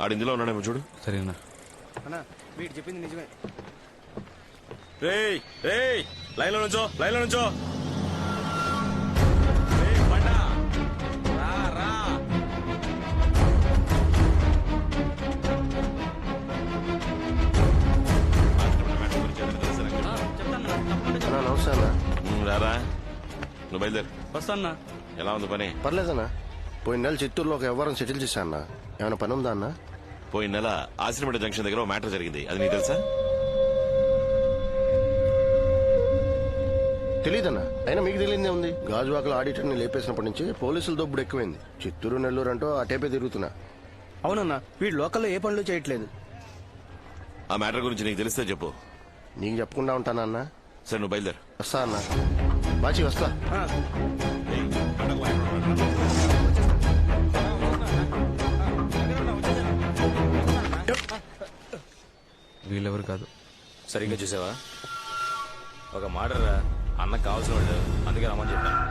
ఆడు ఇందులో ఉన్నాడేమో చూడు. సరేనా? వీడు చెప్పింది నిజమే. రేయ్ రేయ్, లైన్లో నుంచో, లైన్లో నుంచో. నమస్తే అన్న. రారా, నువ్వు బయలుదేరు. వస్తాన్నా. ఎలా ఉంది పని? పర్లేదన్నా. పోయిన నెల చిత్తూరులో ఒక వ్యవహారం సెటిల్ చేశా అన్న. ఏమైనా పని ఉందా అన్న? పోయిన నెల ఆశ్రమేట జంక్షన్ దగ్గర మ్యాటర్ జరిగింది, అది నీకు తెలుసా? తెలీదన్నా. అయినా మీకు తెలియదే ఉంది. గాజువాకల ఆడిటర్ని లేపేసినప్పటి నుంచి పోలీసుల దొబ్బుడు ఎక్కువైంది. చిత్తూరు నెల్లూరు అంటూ అటేపే తిరుగుతున్నా. అవునన్నా, వీడు లోకల్లో ఏ పనులు చేయట్లేదు. ఆ మ్యాటర్ గురించి నీకు తెలిస్తే చెప్పు. నీకు చెప్పకుండా ఉంటానా అన్న? సరే నువ్వు బయలుదేరు. వస్తా అన్న. బాచి వస్తా. వీళ్ళెవరు కాదు. సరిగ్గా చూసావా? ఒక మాటరా, అన్నకు కావాల్సిన వాళ్ళు, అందుకే రమ్మని చెప్పాను.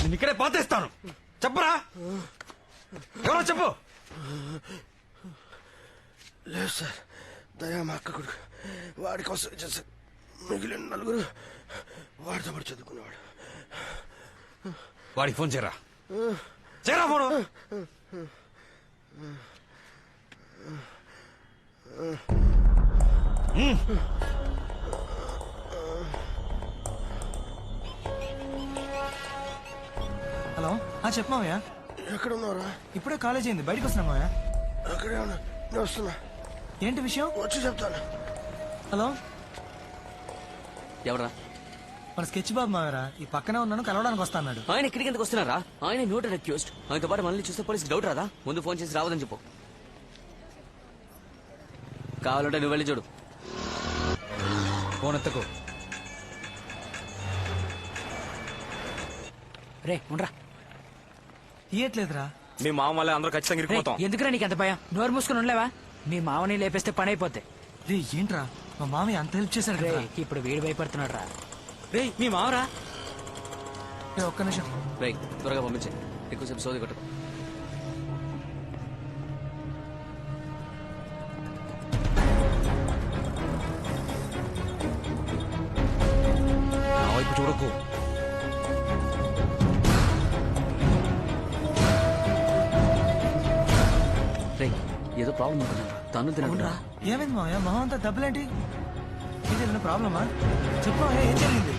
నేను ఇక్కడే పాతేస్తాను. చెప్పరా, ఎవరో చెప్పు. లేదు సార్, దయా మా అక్క కొడుకు. వాడి కోసం చేశారు. మిగిలిన నలుగురు వాడితో పాటు చదువుకునేవాడు. వాడికి ఫోన్ చేయరా, చేయరా ఫోను. హలో, చెప్పమావయ్యా. ఎక్కడ ఉన్నారా? ఇప్పుడే కాలేజ్ అయింది, బయటకు వస్తున్నామావయ్యా. అక్కడే ఉన్నా, నేను వస్తున్నా. ఏంటి విషయం? వచ్చి చెప్తాను. హలో, ఎవరా? మన స్కెచ్ బాబు మావరా. ఈ పక్కనే ఉన్నాను, కలవడానికి వస్తా అన్నాడు. ఆయన ఇక్కడికి ఎందుకు వస్తున్నారా? ఆయన నోటెడ్ అక్యూస్డ్. ఆయనతో పాటు మనల్ని చూస్తే పోలీసుకి డౌట్ రాదా? ముందు ఫోన్ చేసి రావద్దని చెప్పు. కావాలంటే నువ్వు వెళ్ళి చూడు. ఫోన్ ఎత్తకు. రే ఉండరా. తీయట్లేదురా. మీ మామ వల్ల అందరూ ఖచ్చితంగా ఇరుక్కుపోతాం. ఎందుకురా నీకు ఎంత భయం? నోరు మూసుకుని ఉండలేవా? మీ మామని లేపేస్తే పని అయిపోద్ది. రే ఏంట్రా, మా మామయ్య అంత హెల్ప్ చేశాడు రే, కదా. ఇప్పుడు వీడి భయపడుతున్నాడు రా. రే మీ మావరా? ఒక్క నిమిషం. రే త్వరగా పంపించే, ఎక్కువసేపు సోది కొట్టకు. నా వైపు కొడుకు. ఏదో ప్రాబ్లం అనుకున్నా తను తినరా. ఏమైంది మావయ్య మొహం అంతా దెబ్బలేంటి? ఇది ప్రాబ్లమా? చెప్పు ఏం జరిగింది?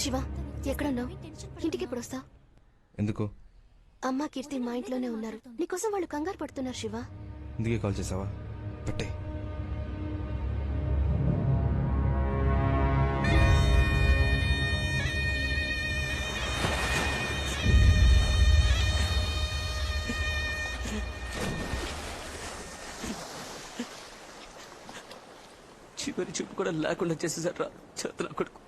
శివ ఎక్కడున్నావు? ఇంటికి ఎప్పుడు వస్తావు? ఎందుకు? అమ్మ కీర్తి మా ఇంట్లోనే ఉన్నారు. నీకోసం వాళ్ళు కంగారు పడుతున్నారు శివ. ఇందుకే కాల్ చేసావా? పెట్టే. చివరి చూపు కూడా లేకుండా చేసేసారా చేత నా కొడుకు.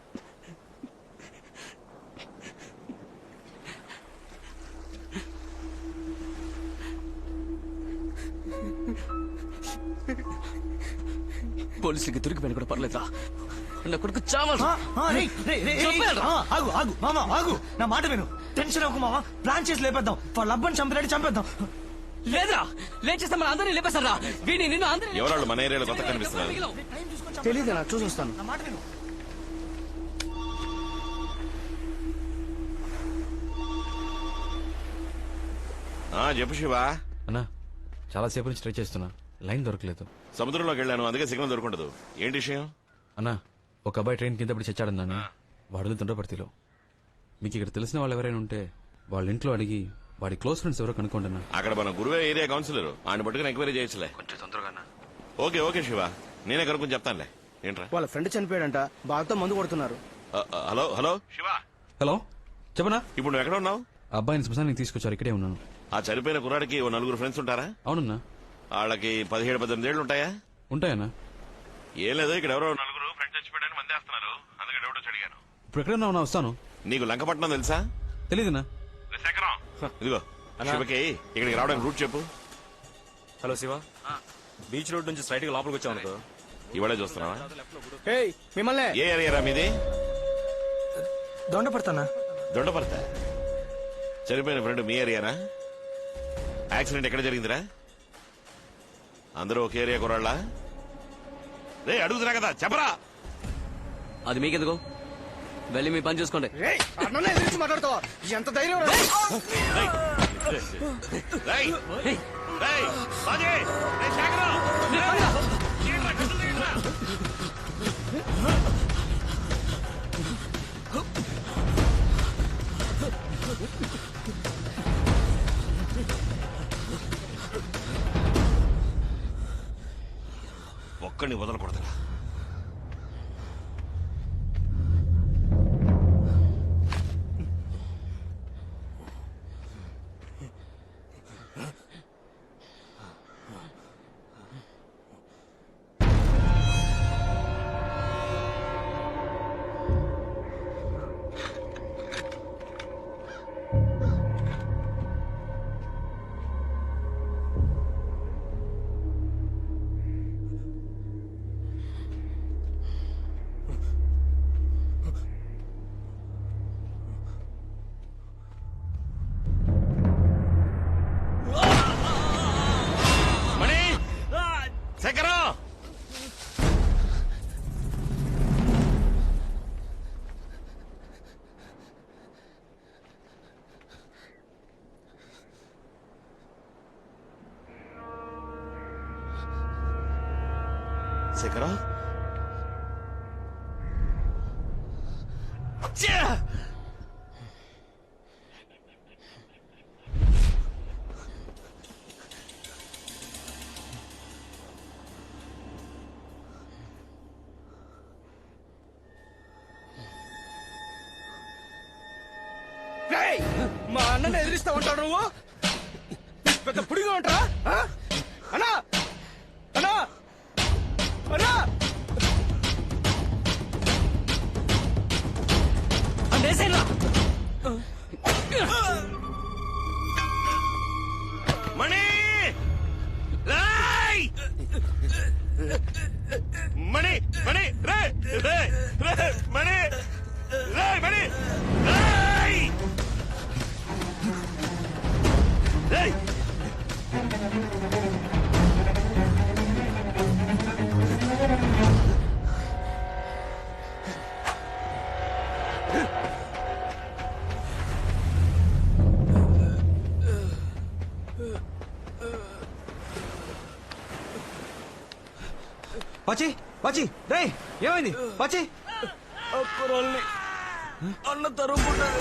పోలీసులకి దొరికిపోయిన కూడా పర్లేదా? నా కొడుకు చావాలి. ఆగు నా మాట విను. టెన్షన్ అవ్వకు మావా. ప్లాన్ చేసి లేపేద్దాం. వాళ్ళ అబ్బని చంపినట్టు చంపేద్దాం. లేదా లేచేస్తే మన అందరినీ లేపేస్తారా? వీడిని నిన్ను అందరినీ ఎవరాళ్ళు మన ఏరియాలో కొత్త కనిపిస్తున్నారు? తెలీదు నా చూసి వస్తాను. నా మాట విను. చెప్పు శివా. అన్నా చాలాసేపు నుంచి ట్రై చేస్తున్నా, లైన్ దొరకలేదు. సముద్రంలోకి వెళ్ళాను, అందుకే సిగ్నల్ దొరకదు. ఏంటి విషయం? అన్నా ఒక అబ్బాయి ట్రైన్ కింద పడి చచ్చాడన్నాను. వాడు తుండ్రపర్తిలో. మీకు ఇక్కడ తెలిసిన వాళ్ళు ఎవరైనా ఉంటే వాళ్ళ ఇంట్లో అడిగి వాడి క్లోజ్ ఫ్రెండ్స్ ఎవరో కనుక్కోండి అన్న. అక్కడ మన గురువే ఏరియా కౌన్సిలర్, ఆయన పట్టుకుని ఎంక్వైరీ చేయొచ్చులే. కొంచెం తొందరగా. ఓకే శివ, నేనే కనుక్కొని చెప్తానులే. ఏంట్రా? వాళ్ళ ఫ్రెండ్ చనిపోయాడంట, బాగా మందు కొడుతున్నారు. హలో శివ. హలో చెప్పనా? ఇప్పుడు నువ్వు ఎక్కడ ఉన్నావు? అబ్బాయిని శ్మశానికి తీసుకొచ్చారు, ఇక్కడే ఉన్నాను. ఆ చనిపోయిన కుర్రాడికి ఓ 4 ఫ్రెండ్స్ ఉంటారా? అవునన్నా. వాళ్ళకి 17-18 ఏళ్ళు ఉంటాయా? ఉంటాయన్నా. ఏం లేదు, ఇక్కడ ఎవరో 4 ఫ్రెండ్స్ చచ్చిపోయాడని మంది వేస్తున్నారు, అందుకే డౌట్ వచ్చి అడిగాను. ఇప్పుడు ఎక్కడన్నా ఉన్నా వస్తాను. నీకు లంకపట్నం తెలుసా? తెలీదన్నా. ఇదిగో శివకి ఇక్కడికి రావడానికి రూట్ చెప్పు. హలో శివ, బీచ్ రోడ్ నుంచి స్ట్రైట్ గా లోపలికి వచ్చావు అనుకో. ఇవాళే చూస్తున్నావా? మిమ్మల్ని. ఏ ఏరియా మీది? దొండపడతానా? దొండపడతా. చనిపోయిన ఫ్రెండ్ మీ ఏరియానా? యాక్సిడెంట్ ఎక్కడ జరిగిందిరా? అందరూ ఒక ఏరియా కురాళ్ళ? రే అడుగుతున్నా కదా, చెప్పరా. అది మీకెందుకు? వెళ్ళి మీ పని చూసుకోండి. మాట్లాడుతావా? ఎంత ధైర్యం! ఒక్కడిని వదలకూడదురా. శేఖరా, మా అన్నని ఎదిరిస్తా ఉంటాడు నువ్వు? పెద్ద పుడిగా ఉంటారా? అన్నా అన్నా అన్నా మణి, మణి మణి రే రే రే మణి రే మణి రే. పచ్చి పచ్చి రే, ఏమైంది పచ్చి? అన్న తరుముకుంటాను.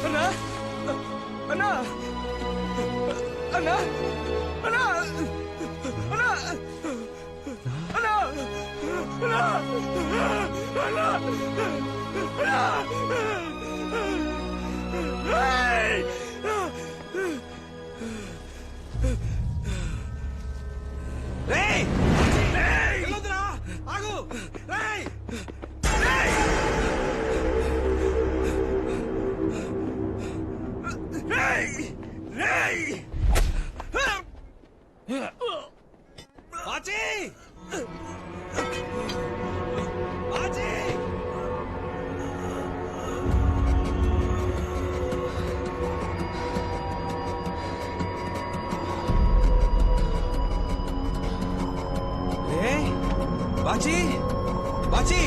అన్నా అన్నా అన్నా అన్నా అన్నా అన్నా అన్నా అన్నా ఆగు బాచీ బాచీ బాచీ బాచీ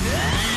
Yeah!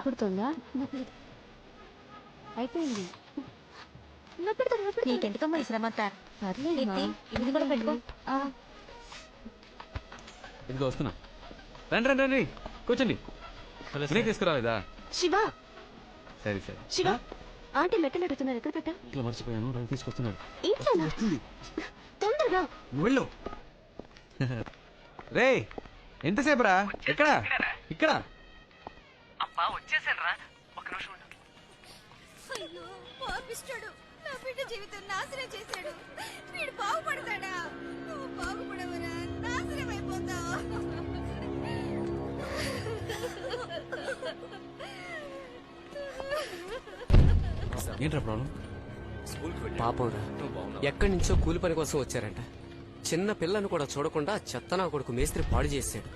పుడుతుందా? అయిపోయింది. నీకెందుకమ్మా ఈ శ్రమ అంతా? ఇది కూడా పెట్టుకో. ఇదిగో వస్తున్నా. రండి రండి రండి కూర్చోండి. నీకు తీసుకురాలేదా? శివ సరే సరే. శివ ఆంటీ మెట్టలు అడుగుతున్నారు, ఎక్కడ పెట్టా? ఇట్లా మర్చిపోయాను, రండి తీసుకొస్తున్నాడు. ఇంట్లోనా? తొందరగా వెళ్ళు. రే ఎంతసేపు రా? ఎక్కడ? ఇక్కడ అబ్బా వచ్చేసాను రా, ఒక్క నిమిషం ఉండు. అయ్యో పాపిస్తాడు, నా బిడ్డ జీవితం నాశనం చేశాడు. వీడు బాగుపడతాడా? నువ్వు బాగుపడవరా, నాశనం అయిపోతావు. ఏంట్రా ప్రాబ్లం? పాపంరా, ఎక్కడి నుంచో కూలి పని కోసం వచ్చారంట. చిన్న పిల్లను కూడా చూడకుండా చెత్తనా కొడుకు మేస్త్రి పాడు చేశాడు.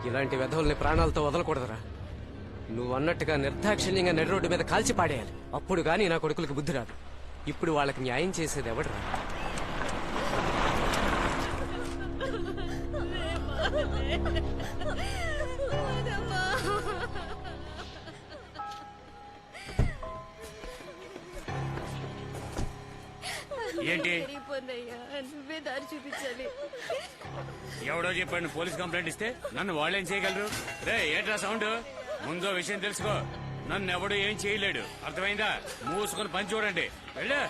ఇలాంటి వెధవుల్ని ప్రాణాలతో వదలకూడదురా. నువ్వు అన్నట్టుగా నిర్దాక్షిణ్యంగా నడి రోడ్డు మీద కాల్చి పాడేయాలి. అప్పుడు గానీ నా కొడుకులకు బుద్ధి రాదు. ఇప్పుడు వాళ్ళకి న్యాయం చేసేది ఎవడురా? ఏంటి? నువ్వే దారి చూపించాలి. ఎవడో చెప్పండి పోలీస్ కంప్లైంట్ ఇస్తే నన్ను వాళ్ళేం చేయగలరు? రే ఏంట్రా సౌండ్? ముందో విషయం తెలుసుకో, నన్ను ఎవడు ఏం చేయలేడు. అర్థమైందా? మూసుకొని పని చూడండి. వెళ్ళు.